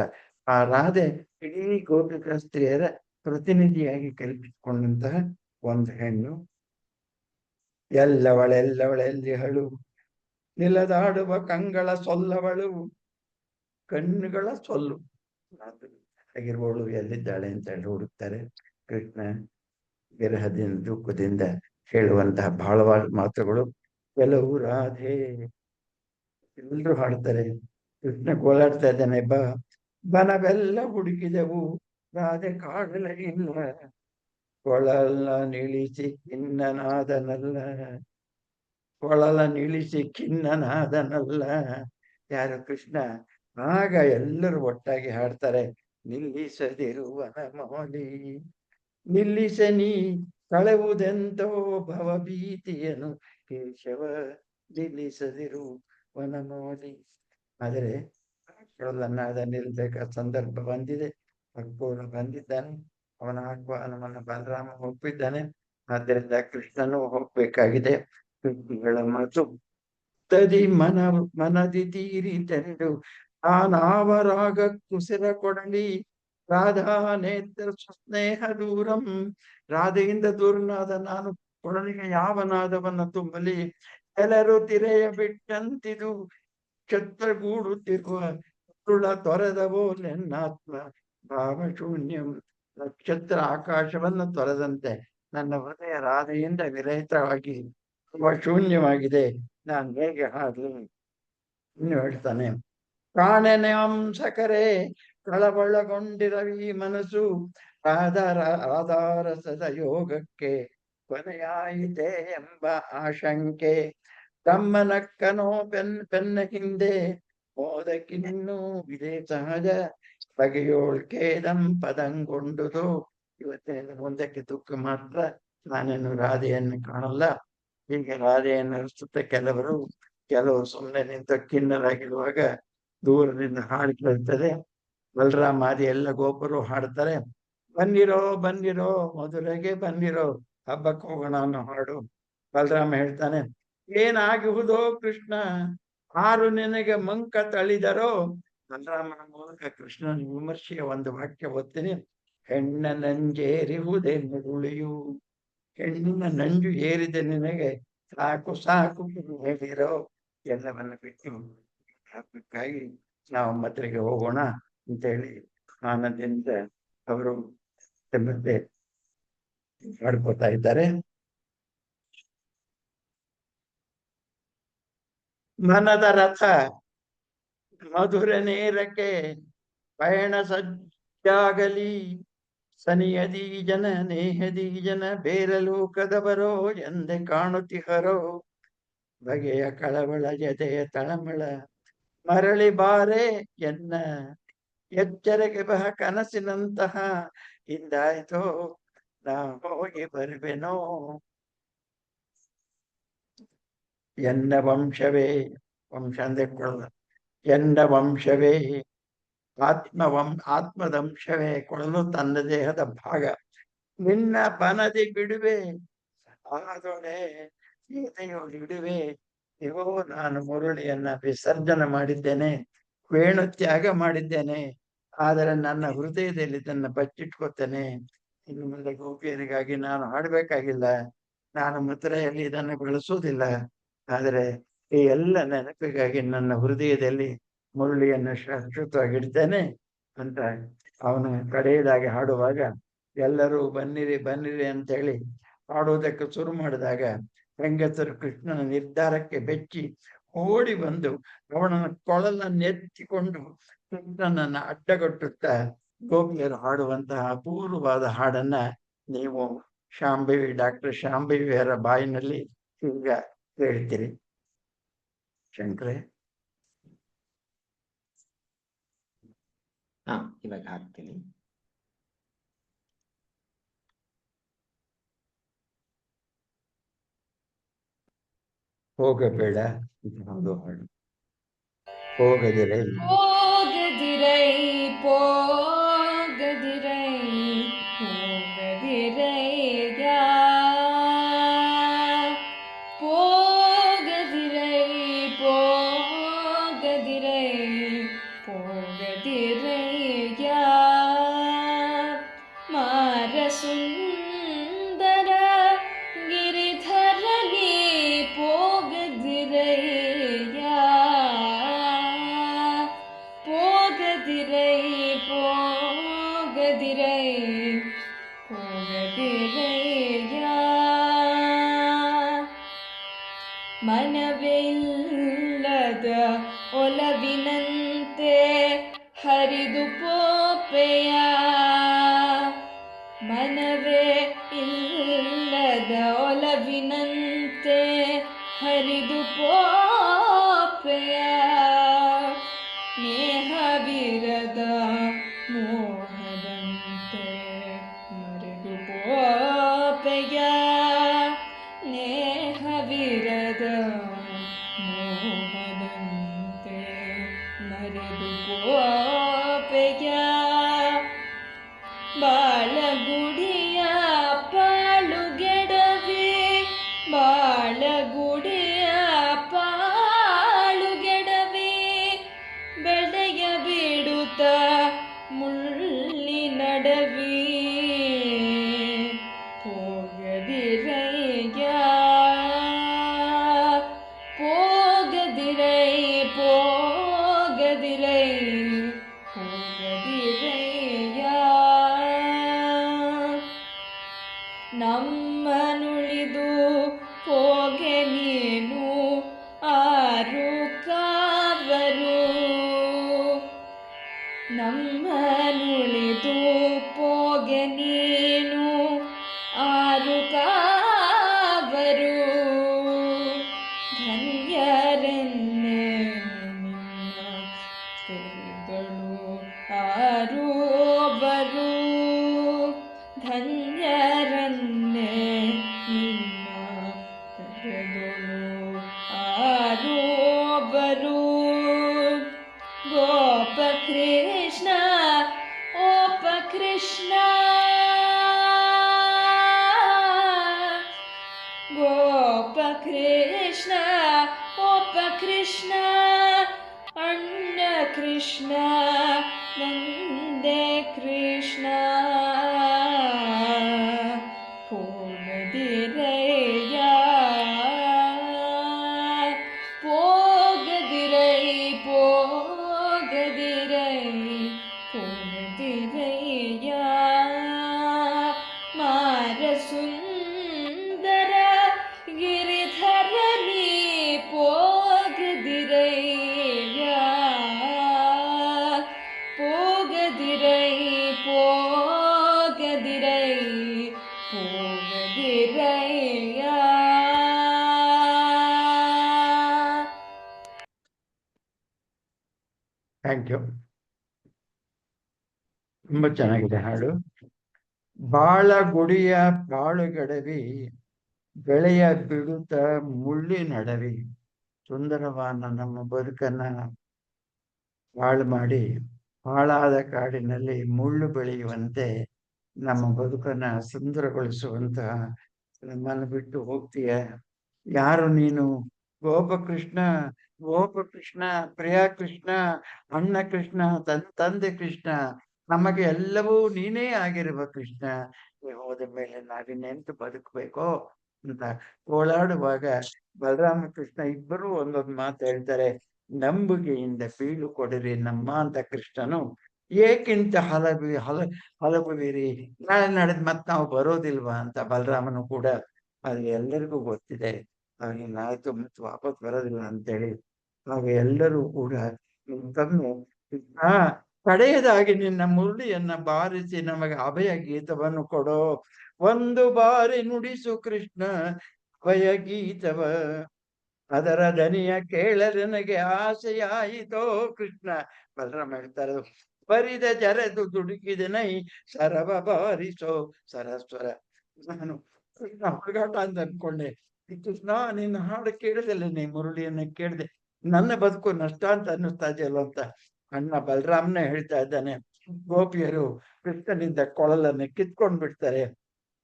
ಆ ರಾಧೆ ಇಡೀ ಗೋಪಿಕ ಸ್ತ್ರೀಯರ ಪ್ರತಿನಿಧಿಯಾಗಿ ಕಲ್ಪಿಸಿಕೊಂಡಂತಹ ಒಂದು ಹೆಣ್ಣು. ಎಲ್ಲವಳೆಲ್ಲಿಹಳು, ನಿಲದಾಡುವ ಕಂಗಳ ಸೊಲ್ಲವಳು, ಕಣ್ಣುಗಳ ಸೊಲ್ಲು ಆಗಿರುವವಳು ಎಲ್ಲಿದ್ದಾಳೆ ಅಂತ ಹೇಳಿ ಹುಡುಕ್ತಾರೆ. ಕೃಷ್ಣ ವಿರಹದಿಂದ ದುಃಖದಿಂದ ಹೇಳುವಂತಹ ಬಹಳವಾದ ಮಾತುಗಳು. ಕೆಲವು ರಾಧೆ, ಎಲ್ರು ಹಾಡ್ತಾರೆ. ಕೃಷ್ಣ ಗೋಳಾಡ್ತಾ ಇದ್ದಾನೆ. ಬನವೆಲ್ಲ ಹುಡುಕಿದೆವು, ರಾಧೆ ಕಾಡಲ ಇಲ್ಲ, ಕೊಳಲ ನಿಳಿಸಿ ಖಿನ್ನನಾದನಲ್ಲ, ಕೊಳಲ ನಿಳಿಸಿ ಖಿನ್ನನಾದನಲ್ಲ. ಯಾರು? ಕೃಷ್ಣ. ಆಗ ಎಲ್ಲರೂ ಒಟ್ಟಾಗಿ ಹಾಡ್ತಾರೆ, ನಿಲ್ಲಿಸದಿರುವನ ಮೌಲಿ. ನಿಲ್ಲಿಸನಿ ಕಳೆವುದೆಂತೋ ಭವಭೀತಿಯನು ಕೇಶವ, ನಿಲ್ಲಿಸದಿರು ವನಮೋಲಿ. ಆದರೆ ಪ್ರಹ್ಲಾದನಾದ ನಿಲ್ಬೇಕಾದ ಸಂದರ್ಭ ಬಂದಿದೆ. ಅಕ್ರೂರ ಬಂದಿದ್ದಾನೆ, ಅವನ ಆಹ್ವಾನವನ್ನು ಬಲರಾಮ ಒಪ್ಪಿದ್ದಾನೆ. ಆದ್ದರಿಂದ ಕೃಷ್ಣನು ಹೋಗ್ಬೇಕಾಗಿದೆ. ಕೃಷ್ಣಗಳ ಮಾತು ತದಿ ಮನದಿ ತೀರಿತೆಂದು ನಾನಾವರಾಗ ಕುಸಿರ ಕೊಡಲಿ. ರಾಧಾ ನೇತ್ರ ಸ್ನೇಹ ದೂರಂ, ರಾಧೆಯಿಂದ ದೂರನಾದ ನಾನು ಕೊಡಲಿಗೆ ಯಾವ ನಾದವನ್ನು ತುಂಬಲಿ. ಎಲ್ಲರೂ ತಿರೆಯ ಬಿಟ್ಟಂತಿದು ಕ್ಷತ್ರಗೂಡುತ್ತಿರುವ ತೊರೆದವೋ ನೆನ್ನಾತ್ಮ ಭಾವಶೂನ್ಯಂ. ನಕ್ಷತ್ರ ಆಕಾಶವನ್ನು ತೊರೆದಂತೆ ನನ್ನ ಹೃದಯ ರಾಧೆಯಿಂದ ವಿರಹಿತವಾಗಿ ಶೂನ್ಯವಾಗಿದೆ. ನಾನು ಹೇಗೆ ಹಾಡಲಿ? ಇನ್ನು ಹೇಳ್ತಾನೆ, ಪ್ರಾಣನಾಂಸಕರೇ ಕಳವಳಗೊಂಡಿರವಿ ಮನಸ್ಸು, ರಾಧಾರಸದ ಯೋಗಕ್ಕೆ ಕೊನೆಯಾಯಿತೆ ಎಂಬ ಆಶಂಕೆ. ತಮ್ಮನಕ್ಕನೋ ಪೆನ್ನ ಹಿಂದೆ ಮೋದಕ್ಕಿನ್ನೂ ಇದೇ ಸಹಜ, ಬಗೆಯೋಳ್ಕೇದಂ ಪದಂಗೊಂಡುದು. ಇವತ್ತಿನಿಂದ ಮುಂದಕ್ಕೆ ದುಃಖ ಮಾತ್ರ, ನಾನೇನು ರಾಧೆಯನ್ನು ಕಾಣಲ್ಲ. ಹೀಗೆ ರಾಧೆಯನ್ನು ಹರಿಸುತ್ತ ಕೆಲವರು ಸುಮ್ಮನೆ ನಿಂತ ಖಿನ್ನರಾಗಿರುವಾಗ ದೂರದಿಂದ ಹಾಡು ಕೇಳ್ತದೆ. ಬಲರಾಮಾದಿ ಎಲ್ಲ ಗೋಪರು ಹಾಡ್ತಾರೆ, ಬನ್ನಿರೋ ಬನ್ನಿರೋ ಮಧುರೆಗೆ ಬನ್ನಿರೋ, ಹಬ್ಬಕ್ಕೆ ಹೋಗೋಣ ಅನ್ನೋ ಹಾಡು. ಬಲರಾಮ ಹೇಳ್ತಾನೆ, ಏನಾಗುವುದೋ ಕೃಷ್ಣ, ಆರು ನಿನಗೆ ಮಂಕ ತಳಿದರೋ. ಬಲರಾಮನ ಮೂಲಕ ಕೃಷ್ಣನ ವಿಮರ್ಶೆಯ ಒಂದು ವಾಕ್ಯ ಓದ್ತೀನಿ. ಹೆಣ್ಣ ನಂಜೇರಿಹುದೇ ಮುರುಳಿಯು, ಹೆಣ್ಣಿನ ನಂಜು ಏರಿದೆ ನಿನಗೆ, ಸಾಕು ಸಾಕು ಹೇಳಿರೋ. ಎಲ್ಲವನ್ನ ಬಿಟ್ಟು ಹಬ್ಬಕ್ಕಾಗಿ ನಾವು ಮದ್ರೆಗೆ ಹೋಗೋಣ ಅಂತೇಳಿ ಆನಂದದಿಂದ ಅವರು ಮತ್ತೆ ಮಾಡ್ಕೋತಾ ಇದ್ದಾರೆ. ಮನದ ರಥ ಮಧುರ ನೇರಕ್ಕೆ ಪಯಣ ಸಜ್ಜಾಗಲಿ, ಸನಿಯದಿ ಜನ ನೇಹದಿ ಜನ ಬೇರಲೋಕದವರೋ ಎಂದೆ ಕಾಣುತ್ತಿಹರೋ. ಬಗೆಯ ಕಳವಳ ಜತೆಯ ತಳಮಳ ಮರಳಿ ಬಾರೆ ಎನ್ನ, ಎಚ್ಚರಿಕೆ ಬಹ ಕನಸಿನಂತಹ ಹಿಂದಾಯ್ತೋ ನಾ ಹೋಗಿ ಬರುವೆನೋ. ಎನ್ನ ವಂಶವೇ, ವಂಶ ಅಂದ್ರೆ ಕೊಳಲ, ಎನ್ನ ವಂಶವೇ ಆತ್ಮದಂಶವೇ, ಕೊಳಲು ತನ್ನ ದೇಹದ ಭಾಗ. ನಿನ್ನ ಬನದಿ ಬಿಡುವೆ ಆದೊಡೆ ಸೀತೆಯೊಳಿಡುವೆ. ಇವೋ ನಾನು ಮುರುಳಿಯನ್ನ ವಿಸರ್ಜನೆ ಮಾಡಿದ್ದೇನೆ, ವೇಣು ತ್ಯಾಗ ಮಾಡಿದ್ದೇನೆ, ಆದರೆ ನನ್ನ ಹೃದಯದಲ್ಲಿ ಇದನ್ನು ಬಚ್ಚಿಟ್ಕೋತೇನೆ. ಇನ್ನು ಮುಂದೆ ಗೋಪಿಯರಿಗಾಗಿ ನಾನು ಹಾಡಬೇಕಾಗಿಲ್ಲ, ನಾನು ಮಥುರೆಯಲ್ಲಿ ಇದನ್ನು ಬಳಸುವುದಿಲ್ಲ. ಆದರೆ ಈ ಎಲ್ಲ ನೆನಪಿಗಾಗಿ ನನ್ನ ಹೃದಯದಲ್ಲಿ ಮುರುಳಿಯನ್ನು ಶಾಶ್ವತವಾಗಿಡ್ತೇನೆ ಅಂತ ಅವನು ಕಡೆಯದಾಗಿ ಹಾಡುವಾಗ ಎಲ್ಲರೂ ಬನ್ನಿರಿ ಬನ್ನಿರಿ ಅಂತೇಳಿ ಹಾಡುವುದಕ್ಕೆ ಶುರು ಮಾಡಿದಾಗ ಹೆಂಗಸರು ಕೃಷ್ಣನ ನಿರ್ಧಾರಕ್ಕೆ ಬೆಚ್ಚಿ ಓಡಿ ಬಂದು ಅವನ ಕೊಳಲನ್ನೆತ್ತಿಕೊಂಡು ಕೃಷ್ಣನನ್ನ ಅಡ್ಡಗಟ್ಟುತ್ತಾ ಗೋಪಿಯರು ಹಾಡುವಂತಹ ಅಪೂರ್ವವಾದ ಹಾಡನ್ನ ನೀವು ಡಾಕ್ಟರ್ ಶಾಂಭವಿಯವರ ಬಾಯಿನಲ್ಲಿ ಈಗ ಹೇಳ್ತೀರಿ. ಶಂಕರೇ, ಇವಾಗ ಹಾಕ್ತೀನಿ. ಹೋಗಬೇಡ ಅದು ಹಾಡು. ಹೋಗದಿರೈ ಹೋಗದಿರೈ ಹೋಗದಿರೈ ಹೋಗದಿರೈಯ, ಹೋಗದಿರೈ ಹೋಗದಿರೈ ಹೋಗದಿರೈಯ. ಮಾರಸುಂದರ ಗಿರಿಧರಲಿ ಹೋಗದಿರೈಯ, ಹೋಗದಿರೈ ಹೋಗದಿರೈ ಹೋಗದಿರೈಯ. ಮನವಿಲ್ಲದ ಒಲವಿನಂತೆ ಹರಿದು ಪೋಪೆಯ, ಮನವೇ ಇಲ್ಲದ ಒಲವಿನಂತೆ ಹರಿದು ಪೋಪೆಯ. ನೇಹವಿರದ ಮೋ ಪೋಪೆಯ ನೇಹವಿರದ ಮೋಹದಂತೆ ಮರೆದು ಪೋಪೆಯ ಬಾಳಗುಡಿಯ ಪಾಳುಗೆಡವಿ ಬಾಳಗುಡಿಯ ಪಾಳುಗೆಡವಿ ಬೆಳೆಯ ಬಿಡುತ್ತ ಮುಳ್ಳಿನಡವಿ ಪೋಗದಿರಯ್ಯ ಪೋಗದಿರೈ ಪೋಗದಿರೈ ಪೋಗದಿರಯ್ಯ ನಮ್ಮನುಳಿದು ಹೋಗೆ ನೀನು ಆರು ಕಾವರು ನಮ್ಮನುಳಿದು ಹೋಗೆ ನೀನು ಆರು ಕಾವರು ಧನ್ಯರೆನ್ನೆ ನಿನ್ನ ತೆರೆಗಳು ಆರು ಬರು ಧನ್ಯರನ್ನೇ ನಿನ್ನ ತೆರೆಗಳು ಆರು ಬರು ಗೋಪ ಕೃಷ್ಣ ಓಪ ಕೃಷ್ಣ ಗೋಪ ಕೃಷ್ಣ ಓಪ ಕೃಷ್ಣ ಅಣ್ಣ ಕೃಷ್ಣ ನಂದೇ ಕೃಷ್ಣ ಪೋಗದಿರಯ್ಯ ಪೋಗದಿರೈ ಪೋಗದಿರೈ ಪೋಗದಿರಯ್ಯ ಮಾರಸುಂದರ ಗಿರಿಧರನಿ ಪೋಗದಿರಯ್ಯ ಪೋಗದಿರೈ ಪೋಗದಿರೈ ಪೋಗದಿರಯ್ಯ ಥ್ಯಾಂಕ್ ಯು. ತುಂಬಾ ಚೆನ್ನಾಗಿದೆ ಹಾಡು. ಬಾಳಗುಡಿಯ ಪಾಳುಗಡವಿ ಬೆಳೆಯ ಬಿಡುತ್ತ ಮುಳ್ಳಿನಡವಿ. ಸುಂದರವಾದ ನಮ್ಮ ಬದುಕನ್ನ ಹಾಳು ಮಾಡಿ ಹಾಳಾದ ಕಾಡಿನಲ್ಲಿ ಮುಳ್ಳು ಬೆಳೆಯುವಂತೆ ನಮ್ಮ ಬದುಕನ್ನ ಸುಂದರಗೊಳಿಸುವಂತಹ ನಮ್ಮನ್ನು ಬಿಟ್ಟು ಹೋಗ್ತೀಯ. ಯಾರು ನೀನು? ಗೋಪಕೃಷ್ಣ, ಗೋಪಕೃಷ್ಣ, ಪ್ರಿಯ ಕೃಷ್ಣ, ಅಣ್ಣ ಕೃಷ್ಣ, ತಂದೆ ಕೃಷ್ಣ, ನಮಗೆ ಎಲ್ಲವೂ ನೀನೇ ಆಗಿರುವ ಕೃಷ್ಣ. ಹೋದ ಮೇಲೆ ನಾವಿನ್ನೆಂತು ಬದುಕಬೇಕೋ ಅಂತ ಓಡಾಡುವಾಗ ಬಲರಾಮ ಕೃಷ್ಣ ಇಬ್ಬರು ಒಂದೊಂದು ಮಾತು ಹೇಳ್ತಾರೆ. ನಂಬುಗೆಯಿಂದ ಬೀಳು ಕೊಡಿರಿ ನಮ್ಮ ಅಂತ ಕೃಷ್ಣನು, ಏಕಿಂತ ಹಲಬುವಿರಿ, ನಾಳೆ ನಡೆದ್ ಮತ್ ನಾವು ಬರೋದಿಲ್ವಾ ಅಂತ ಬಲರಾಮನು ಕೂಡ. ಅಲ್ಲಿ ಎಲ್ಲರಿಗೂ ಗೊತ್ತಿದೆ ನಾಯ್ತು ಮತ್ತು ವಾಪಸ್ ಬರೋದಿಲ್ಲ ಅಂತೇಳಿ. ಆಗ ಎಲ್ಲರೂ ಕೂಡ ತಂದು ಕಡೆಯದಾಗಿ ನಿನ್ನ ಮುರಳಿಯನ್ನ ಬಾರಿಸಿ ನಮಗೆ ಅಭಯ ಗೀತವನ್ನು ಕೊಡೋ, ಒಂದು ಬಾರಿ ನುಡಿಸು ಕೃಷ್ಣ ಅಭಯ ಗೀತವ, ಅದರ ದನಿಯ ಕೇಳಲು ನನಗೆ ಆಸೆಯಾಯಿತೋ ಕೃಷ್ಣ. ಬಲರಾಮ ಹೇಳ್ತಾರೆ, ಬರಿದ ಜರೆದು ದುಡುಕಿದ ನೈ ಸರವ ಬಾರಿಸೋ ಸರಸ್ವರ. ನಾನು ಕೃಷ್ಣ ಹುಡುಗಾಟ ಅಂತ ಅನ್ಕೊಂಡೆ. ಕೃಷ್ಣ ನಿನ್ನ ಹಾಡು ಕೇಳಿದಲ್ಲ, ನೀ ಮುರಳಿಯನ್ನ ಕೇಳಿದೆ, ನನ್ನ ಬದುಕು ನಷ್ಟ ಅಂತ ಅನ್ನಿಸ್ತಾ ಇದೆಯಲ್ಲ ಅಂತ ಅಣ್ಣ ಬಲರಾಮನೇ ಹೇಳ್ತಾ ಇದ್ದಾನೆ. ಗೋಪಿಯರು ಕೃಷ್ಣನಿಂದ ಕೊಳಲನ್ನು ಕಿತ್ಕೊಂಡ್ ಬಿಡ್ತಾರೆ.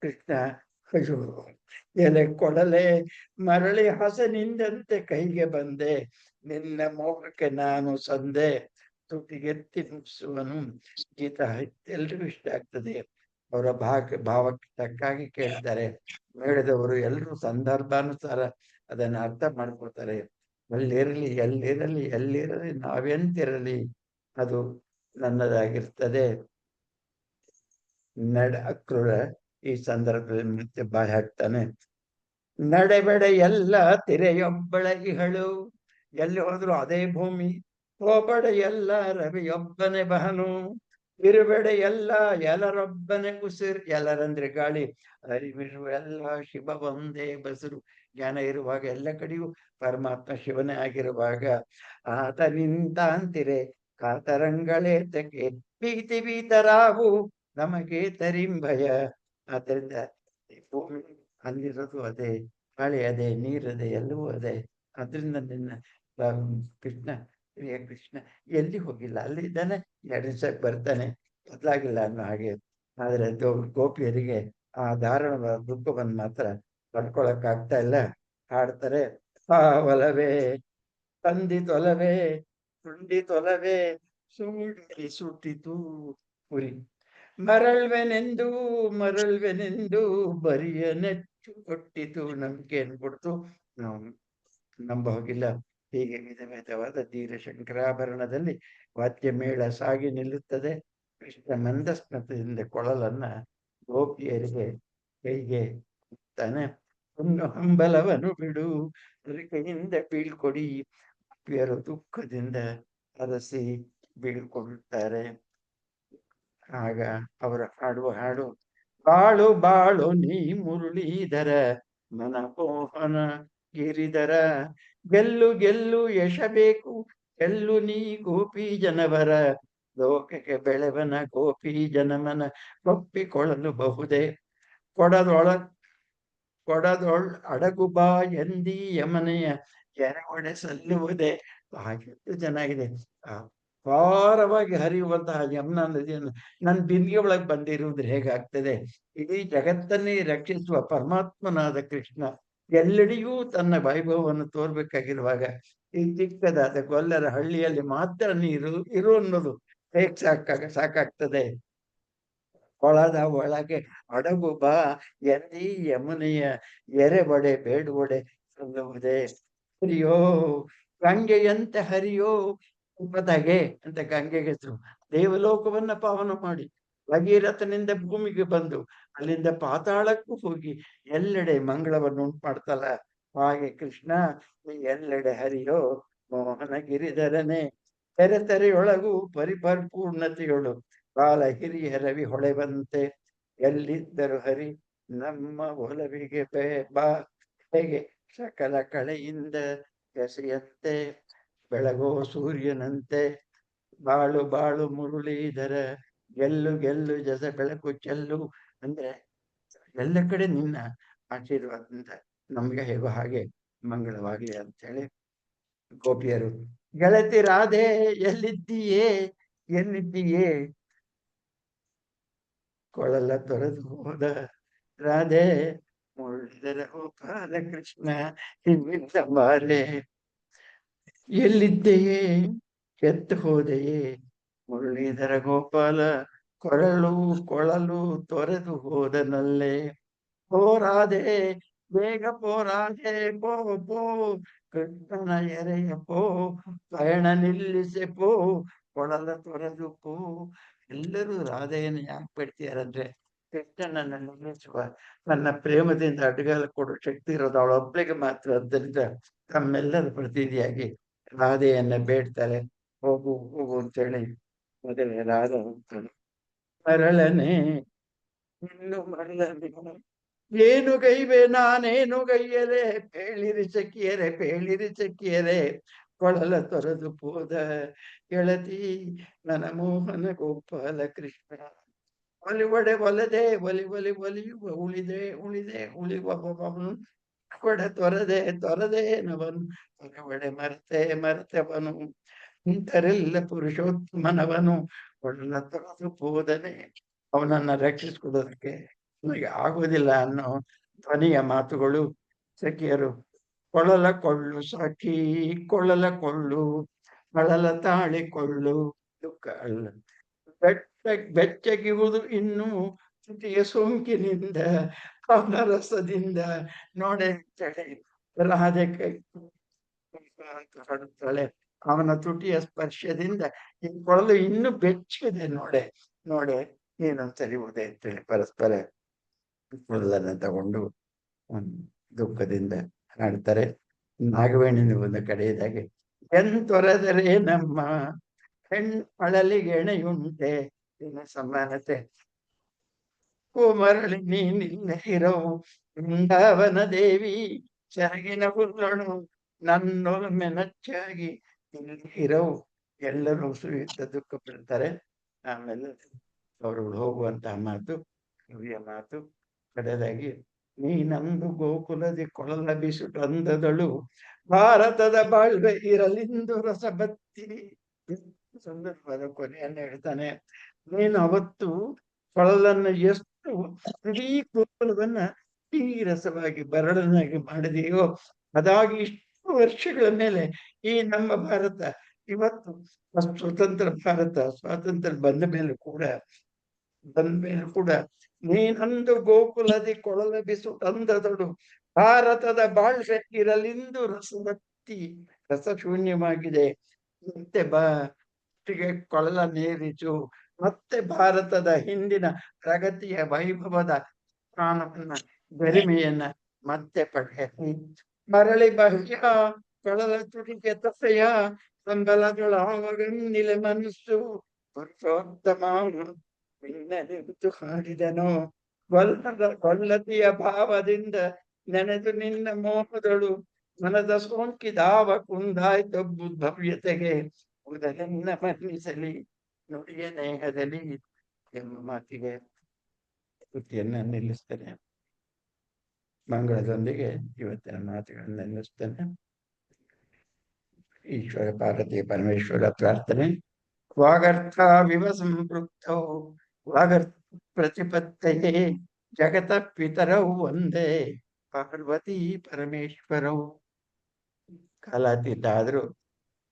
ಕೃಷ್ಣ ಅಯ್ಯೋ ಎಲೆ ಕೊಡಲೆ ಮರಳಿ ಹಸನಿಂದಂತೆ ಕೈಗೆ ಬಂದೆ, ನಿನ್ನ ಮೋಹಕ್ಕೆ ನಾನು ಸಂದೆ, ತುಟಿಗೆತ್ತಿ ಮುಗಿಸುವನು. ಗೀತ ಎಲ್ರಿಗೂ ಇಷ್ಟ ಆಗ್ತದೆ. ಅವರ ಭಾವಕ್ಕೆ ತಕ್ಕಾಗಿ ಕೇಳ್ತಾರೆ. ಹೇಳಿದವರು ಎಲ್ಲರೂ ಸಂದರ್ಭಾನುಸಾರ ಅದನ್ನ ಅರ್ಥ ಮಾಡ್ಕೊಳ್ತಾರೆ. ಅಲ್ಲಿರಲಿ ಎಲ್ಲಿರಲಿ ಎಲ್ಲಿರಲಿ ನಾವೆಂತಿರಲಿ ಅದು ನನ್ನದಾಗಿರ್ತದೆ. ಅಕ್ರೂರ ಈ ಸಂದರ್ಭದಲ್ಲಿ ಮತ್ತೆ ಬಾಯಿ ಹಾಕ್ತಾನೆ. ನಡೆಬೇಡ ಎಲ್ಲ ತಿರೆಯೊಬ್ಬಳ ಇಹಳು, ಎಲ್ಲಿ ಹೋದ್ರು ಅದೇ ಭೂಮಿ. ಹೋಗಬೇಡ ಎಲ್ಲ ರವಿಯೊಬ್ಬನೇ ಬಹನು, ಇರುಬೇಡ ಎಲ್ಲ ಎಲ್ಲರೊಬ್ಬನೇ ಉಸಿರು. ಎಲ್ಲರಂದ್ರೆ ಗಾಳಿ, ಅರಿವಿರುವ ಎಲ್ಲ ಶಿವ ಒಂದೇ ಬಸರು. ಜ್ಞಾನ ಇರುವಾಗ ಎಲ್ಲ ಕಡೆಯೂ ಪರಮಾತ್ಮ ಶಿವನೇ ಆಗಿರುವಾಗ ಆತ ನಿಂತ ಅಂತಿರೆ ಕಾತರಂಗಳೇತಕ್ಕೆ ಭೀತಿ ಭೀತರಾವು ನಮಗೆ ತರಿಂಭಯ. ಆದ್ದರಿಂದ ಈ ಭೂಮಿ ಅಲ್ಲಿರೋದು ಅದೇ, ಗಾಳಿ ಅದೇ, ನೀರದೇ, ಎಲ್ಲವೂ ಅದೇ. ಅದರಿಂದ ನಿನ್ನ ಆ, ಕೃಷ್ಣ ಪ್ರಿಯ ಕೃಷ್ಣ ಎಲ್ಲಿ ಹೋಗಿಲ್ಲ, ಅಲ್ಲಿ ಇದ್ದಾನೆ, ನಡೆಸಕ್ ಬರ್ತಾನೆ, ಬದಲಾಗಿಲ್ಲ ಅನ್ನೋ ಹಾಗೆ. ಆದ್ರೆ ಗೋಪಿಯರಿಗೆ ಆ ದಾರುಣವಾದ ದುಃಖವನ್ನು ಮಾತ್ರ ತಡ್ಕೊಳಕ್ ಆಗ್ತಾ ಇಲ್ಲ. ಹಾಡ್ತಾರೆ, ಆ ಒಲವೇ ತಂದಿ ತೊಲವೇ ತುಂಡಿ ತೊಲವೇ ಸೂಡಿ ಸುಟ್ಟಿತು ಉರಿ, ಮರಳ್ವೆನೆಂದು ಮರಳ್ವೆನೆಂದು ಬರಿಯ ನೆಚ್ಚು ಕೊಟ್ಟಿತು. ನಂಬಿಕೆ ಅನ್ಬಿಡ್ತು, ನಾವು ನಂಬ ಹೋಗಿಲ್ಲ. ಹೀಗೆ ವಿಧ ವಿಧವಾದ ಧೀರ ಶಂಕರಾಭರಣದಲ್ಲಿ ವಾದ್ಯ ಮೇಳ ಸಾಗಿ ನಿಲ್ಲುತ್ತದೆ. ಕೃಷ್ಣ ಮಂದಸ್ಮೃತದಿಂದ ಕೊಳಲನ್ನ ಗೋಪಿಯರಿಗೆ ಕೈಗೆ ತಾನೆ, ಒಂದು ಹಂಬಲವನು ಬಿಡು ಕೈಯಿಂದ ಬೀಳ್ಕೊಡಿ. ಗೋಪಿಯರು ದುಃಖದಿಂದ ಅರಸಿ ಬೀಳ್ಕೊಳ್ತಾರೆ. ಆಗ ಅವರು ಹಾಡುವ ಹಾಡು, ಬಾಳು ಬಾಳು ನೀ ಮುರಳೀಧರ ಮನಮೋಹನ ಗಿರಿಧರ, ಗೆಲ್ಲು ಗೆಲ್ಲು ಯಶ ಬೇಕು ಗೆಲ್ಲು ನೀ ಗೋಪಿ ಜನವರ, ಲೋಕಕ್ಕೆ ಬೆಳೆವನ ಗೋಪಿ ಜನಮನ ಒಪ್ಪಿಕೊಳ್ಳಲು ಬಹುದೇ, ಕೊಡದೊಳ ಕೊಡದೊಳ್ ಅಡಗು ಬಾ ಎಂದಿ ಯಮನೆಯ ಎರವಡೆ ಸಲ್ಲುವುದೇ. ಹಾಗೆಷ್ಟು ಚೆನ್ನಾಗಿದೆ. ಅಪಾರವಾಗಿ ಹರಿಯುವಂತಹ ಯಮುನಾ ನದಿಯನ್ನು ನನ್ನ ಬಿಂದಿಗೆ ಒಳಗೆ ಬಂದಿರುವುದ್ರೆ ಹೇಗಾಗ್ತದೆ. ಇಡೀ ಜಗತ್ತನ್ನೇ ರಕ್ಷಿಸುವ ಪರಮಾತ್ಮನಾದ ಕೃಷ್ಣ ಎಲ್ಲೆಡೆಯೂ ತನ್ನ ವೈಭವವನ್ನು ತೋರ್ಬೇಕಾಗಿರುವಾಗ ಈ ಚಿಕ್ಕದಾದ ಗೊಲ್ಲರ ಹಳ್ಳಿಯಲ್ಲಿ ಮಾತ್ರ ನೀರು ಇರು ಅನ್ನೋದು ಹೇಗ್ ಸಾಕಾಗ್ತದೆ. ಕೊಳದ ಒಳಗೆ ಅಡಗು ಬಾ ಎಂದಿ ಯಮುನೆಯ ಎರೆಬಡೆ ಬೇಡುವಡೆ ಸಲ್ಲುವುದೇ. ಹರಿಯೋ ಗಂಗೆಯಂತೆ ಹರಿಯೋ ಉಪದಗೆ ಅಂತ ಗಂಗೆಗೆ ಹೆಸರು. ದೇವಲೋಕವನ್ನ ಪಾವನ ಮಾಡಿ ಭಗೀರಥನಿಂದ ಭೂಮಿಗೆ ಬಂದು ಅಲ್ಲಿಂದ ಪಾತಾಳಕ್ಕೂ ಹೋಗಿ ಎಲ್ಲೆಡೆ ಮಂಗಳವನ್ನು ಉಂಟು ಮಾಡ್ತಲ್ಲ, ಹಾಗೆ ಕೃಷ್ಣ ಎಲ್ಲೆಡೆ ಹರಿಯೋ ಮೋಹನ ಗಿರಿಧರನೆ, ತೆರೆತೆರೆಯೊಳಗು ಪರಿಪೂರ್ಣತೆಯೊಳು ಬಾಲ ಹಿರಿಯರವಿ ಹೊಳೆವಂತೆ, ಎಲ್ಲಿದ್ದರು ಹರಿ ನಮ್ಮ ಒಲವಿಗೆ ಬಾ, ಹೇಗೆ ಸಕಲ ಕಳೆಯಿಂದ ಎಸೆಯಂತೆ ಬೆಳಗೋ ಸೂರ್ಯನಂತೆ, ಬಾಳು ಬಾಳು ಮುರಳೀಧರ ಗೆಲ್ಲು ಗೆಲ್ಲು ಜಸ ಬೆಳಕು ಚೆಲ್ಲು. ಅಂದ್ರೆ ಎಲ್ಲ ಕಡೆ ನಿನ್ನ ಆಶೀರ್ವಾದದಿಂದ ನಮ್ಗೆ ಹೇಗೋ ಹಾಗೆ ಮಂಗಳವಾಗ್ಲಿ ಅಂತ ಹೇಳಿ ಗೋಪಿಯರು, ಗೆಳತಿ ರಾಧೆ ಎಲ್ಲಿದ್ದೀಯೇ ಎಲ್ಲಿದ್ದೀಯೇ, ಕೊಳಲ ತೊರೆದು ಹೋದ ರಾಧೆ ಮುರಳೀಧರ ಗೋಪಾಲ ಕೃಷ್ಣ ಹಿಂದಿದ್ದ ಬಾಲೆ, ಎಲ್ಲಿದ್ದೆಯೇ ಎತ್ತು ಹೋದೆಯೇ ಮುರಳೀಧರ ಗೋಪಾಲ, ಕೊಳಲು ತೊರೆದು ಹೋದನಲ್ಲೇ. ಪೋರಾದೆ ಬೇಗ ಪೋರಾದೆ ಪೋ ಪೋ ಕೃಷ್ಣನ ಎರೆಯ ಪೋ, ಪಯಣ ನಿಲ್ಲಿಸೆ ಪೋ ಕೊಳಲ ತೊರೆದು ಪೋ. ಎಲ್ಲರೂ ರಾಧೆಯನ್ನು ಯಾಕೆ ಬಿಡ್ತೀಯಾರಂದ್ರೆ ಕೃಷ್ಣನನ್ನು ನಿಲ್ಲಿಸುವ ನನ್ನ ಪ್ರೇಮದಿಂದ ಅಡ್ಡಗಾಲ ಕೊಡೋ ಶಕ್ತಿ ಇರೋದು ಅವಳೊಬ್ಬಳಿಗೆ ಮಾತ್ರ. ಆದ್ದರಿಂದ ತಮ್ಮೆಲ್ಲರ ಪ್ರತಿನಿಧಿಯಾಗಿ ರಾಧೆಯನ್ನ ಬೇಡ್ತಾರೆ. ಹೋಗು ಹೋಗು ಅಂತೇಳಿ ಮೊದಲೇ ರಾಧ ಹೋಗ್ತಾಳೆ. ಮರಳನೆ ಇನ್ನು ಮರಳನೆ ಏನು ಗೈವೆ ನಾನೇನು ಗೈಯರೆ, ಪೇಳಿರಿ ಸಖಿಯರೆ ಕೊಳಲ ತೊರೆದು ಹೋದ ಗೆಳತಿ ನನ್ನ ಮೋಹನ ಗೋಪಾಲ ಕೃಷ್ಣ. ಒಲಿವಡೆ ಒಲದೆ ಒಲಿಯುವ ಉಳಿಯುವವನು ಕೊಡ ತೊರದೆ ನವನು ಒಲಿವಡೆ ಮರೆತವನು ಇಂಥರೆಲ್ಲ ಪುರುಷೋತ್ತಮನವನು ಒಳ್ಳ ತೊರೆದು ಹೋದನೆ. ಅವನನ್ನ ರಕ್ಷಿಸಿಕೊಡೋದಕ್ಕೆ ನನಗೆ ಆಗೋದಿಲ್ಲ ಅನ್ನೋ ಧ್ವನಿಯ ಮಾತುಗಳು. ಸಖಿಯರು ಕೊಳಲ ಕೊಳ್ಳು ಸಖಿ ಕೊಳಲ ಕೊಳ್ಳು ಮಳಲ ತಾಳಿಕೊಳ್ಳು, ದುಃಖ ಅಲ್ಲ ಬೆಚ್ಚಗಿರುವುದು ಇನ್ನು ತುಟಿಯ ಸೋಂಕಿನಿಂದ ಅವನ ರಸದಿಂದ ನೋಡೆ ರಾಧೆ ಅಂತ ಹಾಡುತ್ತಾಳೆ. ಅವನ ತುಟಿಯ ಸ್ಪರ್ಶದಿಂದ ಈ ಕೊಳಲು ಇನ್ನೂ ಬೆಚ್ಚಗಿದೆ ನೋಡೆ ಏನು ಸರಿಯುವುದೇ ಅಂತೇಳಿ ಪರಸ್ಪರ ಕೊಳಲನ್ನ ತಗೊಂಡು ದುಃಖದಿಂದ ಹಾಡ್ತಾರೆ. ನಾಗವೇಣಿನ ಒಂದು ಕಡೆಯದಾಗೆ, ಎಂತೊರೆದರೆ ನಮ್ಮ ಅಳಲಿಗೆಣೆಯುಂಟೆ ಸಮಾನತೆ, ಮರಳಿ ನೀನಿರೋ ವೃಂದಾವನ ದೇವಿ ಸೆರಗಿನ ಹುಲ್ಲೊಳು ನನ್ನೊಲಮೆ ನಚ್ಚಾಗಿ ಇರೋ. ಎಲ್ಲರೂ ಸುಯುಕ್ತ ದುಃಖ ಪಡ್ತಾರೆ. ಆಮೇಲೆ ಅವರು ಹೋಗುವಂತಹ ಮಾತು ಕವಿಯ ಮಾತು, ಕಡೆಯದಾಗಿ ನೀನಂದು ಗೋಕುಲದಿ ಕೊಳಲ ಬಿಸುಟಂದದಳು ಭಾರತದ ಬಾಳ್ವೆ ಇರಲಿಂದು ರಸಬತ್ತಿ. ಸಂದರ್ಭದ ಕೊನೆಯನ್ನು ಹೇಳ್ತಾನೆ, ನೀನು ಅವತ್ತು ಕೊಳಲನ್ನು ಎಷ್ಟು ಇಡೀ ಗೋಕುಲವನ್ನ ಈ ರಸವಾಗಿ ಬರಡನಾಗಿ ಮಾಡಿದೆಯೋ, ಅದಾಗಿ ಇಷ್ಟು ವರ್ಷಗಳ ಮೇಲೆ ಈ ನಮ್ಮ ಭಾರತ ಇವತ್ತು ಸ್ವತಂತ್ರ ಭಾರತ ಸ್ವಾತಂತ್ರ್ಯ ಬಂದ ಮೇಲೆ ಕೂಡ ನೀನಂದು ಗೋಕುಲದಿ ಕೊಳಲ ಬಿಸುಟಂದದಳು ಭಾರತದ ಬಾಳ್ವೆ ಇರಲಿಂದು ರಸಬತ್ತಿ. ರಸಶೂನ್ಯವಾಗಿದೆ, ಮತ್ತೆ ಕೊಳಲ ನೀರಿಸು, ಮತ್ತೆ ಭಾರತದ ಹಿಂದಿನ ಪ್ರಗತಿಯ ವೈಭವದ ಸ್ಥಾನವನ್ನ ಗರಿಮೆಯನ್ನ ಮತ್ತೆ ಪಡೆಯಲಿ. ಮರಳಿ ಬಹ್ಯ ಕೊಳಲ ತುಟಿಗೆ ತಸೆಯ ಸಂಬಲಗಳಾವಗನ್ನಿಲೆ ಮನಸ್ಸು ಪುರುಷೋತ್ತಮ ನಿಂತು ಹಾಡಿದನು. ಕೊಲ್ಲತಿಯ ಭಾವದಿಂದ ನೆನೆದು ನಿನ್ನ ಮೋಹದಳು ಮನದ ಸೋಂಕಿದಾವ ಕುಂದಾಯ್ತು ಭವ್ಯತೆಗೆ ಉದರನ್ನ ಮನ್ನಿಸಲಿ ನುಡಿಯ ನೇಹದಲ್ಲಿ ಎಂಬ ಮಾತಿಗೆ ಕೃತಿಯನ್ನ ನಿಲ್ಲಿಸ್ತೇನೆ. ಮಂಗಳದೊಂದಿಗೆ ಇವತ್ತಿನ ಮಾತುಗಳನ್ನು ನಿಲ್ಲಿಸ್ತೇನೆ. ಈಶ್ವರ ಪಾರ್ವತಿ ಪರಮೇಶ್ವರ ಪ್ರಾರ್ಥನೆ. ವಾಗರ್ಥ ವಿವ ಸಂಪೃಕ್ತೌ ವಾಗರ್ಥ ಪ್ರತಿಪತ್ತಯೇ ಜಗತ ಪಿತರೌ ಒಂದೇ ಪಾರ್ವತಿ ಪರಮೇಶ್ವರವು. ಕಾಲಾತೀತ ಆದ್ರೂ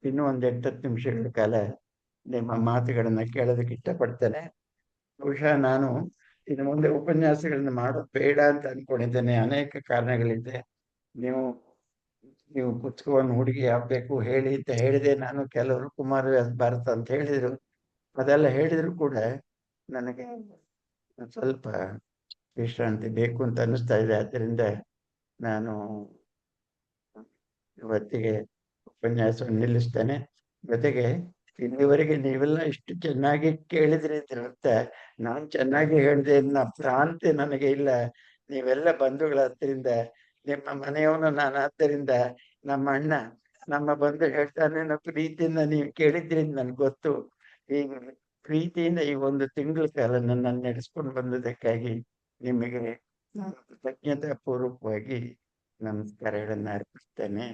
ಇನ್ನೂ ಒಂದ್ 8 ನಿಮಿಷಗಳ ಕಾಲ ನಿಮ್ಮ ಮಾತುಗಳನ್ನ ಕೇಳೋದಕ್ಕೆ ಇಷ್ಟಪಡ್ತೇನೆ. ಬಹುಶಃ ನಾನು ಇನ್ನು ಮುಂದೆ ಉಪನ್ಯಾಸಗಳನ್ನ ಮಾಡೋದು ಬೇಡ ಅಂತ ಅನ್ಕೊಂಡಿದ್ದೇನೆ. ಅನೇಕ ಕಾರಣಗಳಿದೆ. ನೀವು ಪುಸ್ತಕವನ್ನು ಹುಡುಗಿ ಆಗ್ಬೇಕು ಹೇಳಿ ಅಂತ ಹೇಳಿದೆ. ನಾನು ಕೆಲವರು ಕುಮಾರವ್ಯಾಸ ಭಾರತ ಅಂತ ಹೇಳಿದ್ರು, ಅದೆಲ್ಲ ಹೇಳಿದ್ರು ಕೂಡ ನನಗೆ ಸ್ವಲ್ಪ ವಿಶ್ರಾಂತಿ ಬೇಕು ಅಂತ ಅನ್ನಿಸ್ತಾ ಇದೆ. ಆದ್ದರಿಂದ ನಾನು ಇವತ್ತಿಗೆ ಉಪನ್ಯಾಸವನ್ನು ನಿಲ್ಲಿಸ್ತೇನೆ. ಜೊತೆಗೆ ಇಲ್ಲಿವರೆಗೆ ನೀವೆಲ್ಲ ಇಷ್ಟು ಚೆನ್ನಾಗಿ ಕೇಳಿದ್ರಿ ಅಂತ ಅರ್ಥ ನಾನು ಚೆನ್ನಾಗಿ ಹೇಳಿದೆ ಅನ್ನೋ ಭ್ರಾಂತಿ ನನಗೆ ಇಲ್ಲ. ನೀವೆಲ್ಲ ಬಂಧುಗಳಾದ್ದರಿಂದ, ನಿಮ್ಮ ಮನೆಯವನು ನಾನು ಆದ್ದರಿಂದ, ನಮ್ಮ ಅಣ್ಣ ನಮ್ಮ ಬಂಧು ಹೇಳ್ತಾನೆ ಪ್ರೀತಿಯಿಂದ ನೀವು ಕೇಳಿದ್ರಿಂದ ನನ್ಗೆ ಗೊತ್ತು. ಈ ಪ್ರೀತಿಯಿಂದ ಈ 1 ತಿಂಗಳ ಕಾಲ ನನ್ನನ್ನು ನಡೆಸ್ಕೊಂಡು ಬಂದದಕ್ಕಾಗಿ ನಿಮಗೆ ನಾನು ಕೃತಜ್ಞತಾ ಪೂರ್ವಕವಾಗಿ ನಮಸ್ಕಾರಗಳನ್ನು ಅರ್ಪಿಸ್ತೇನೆ.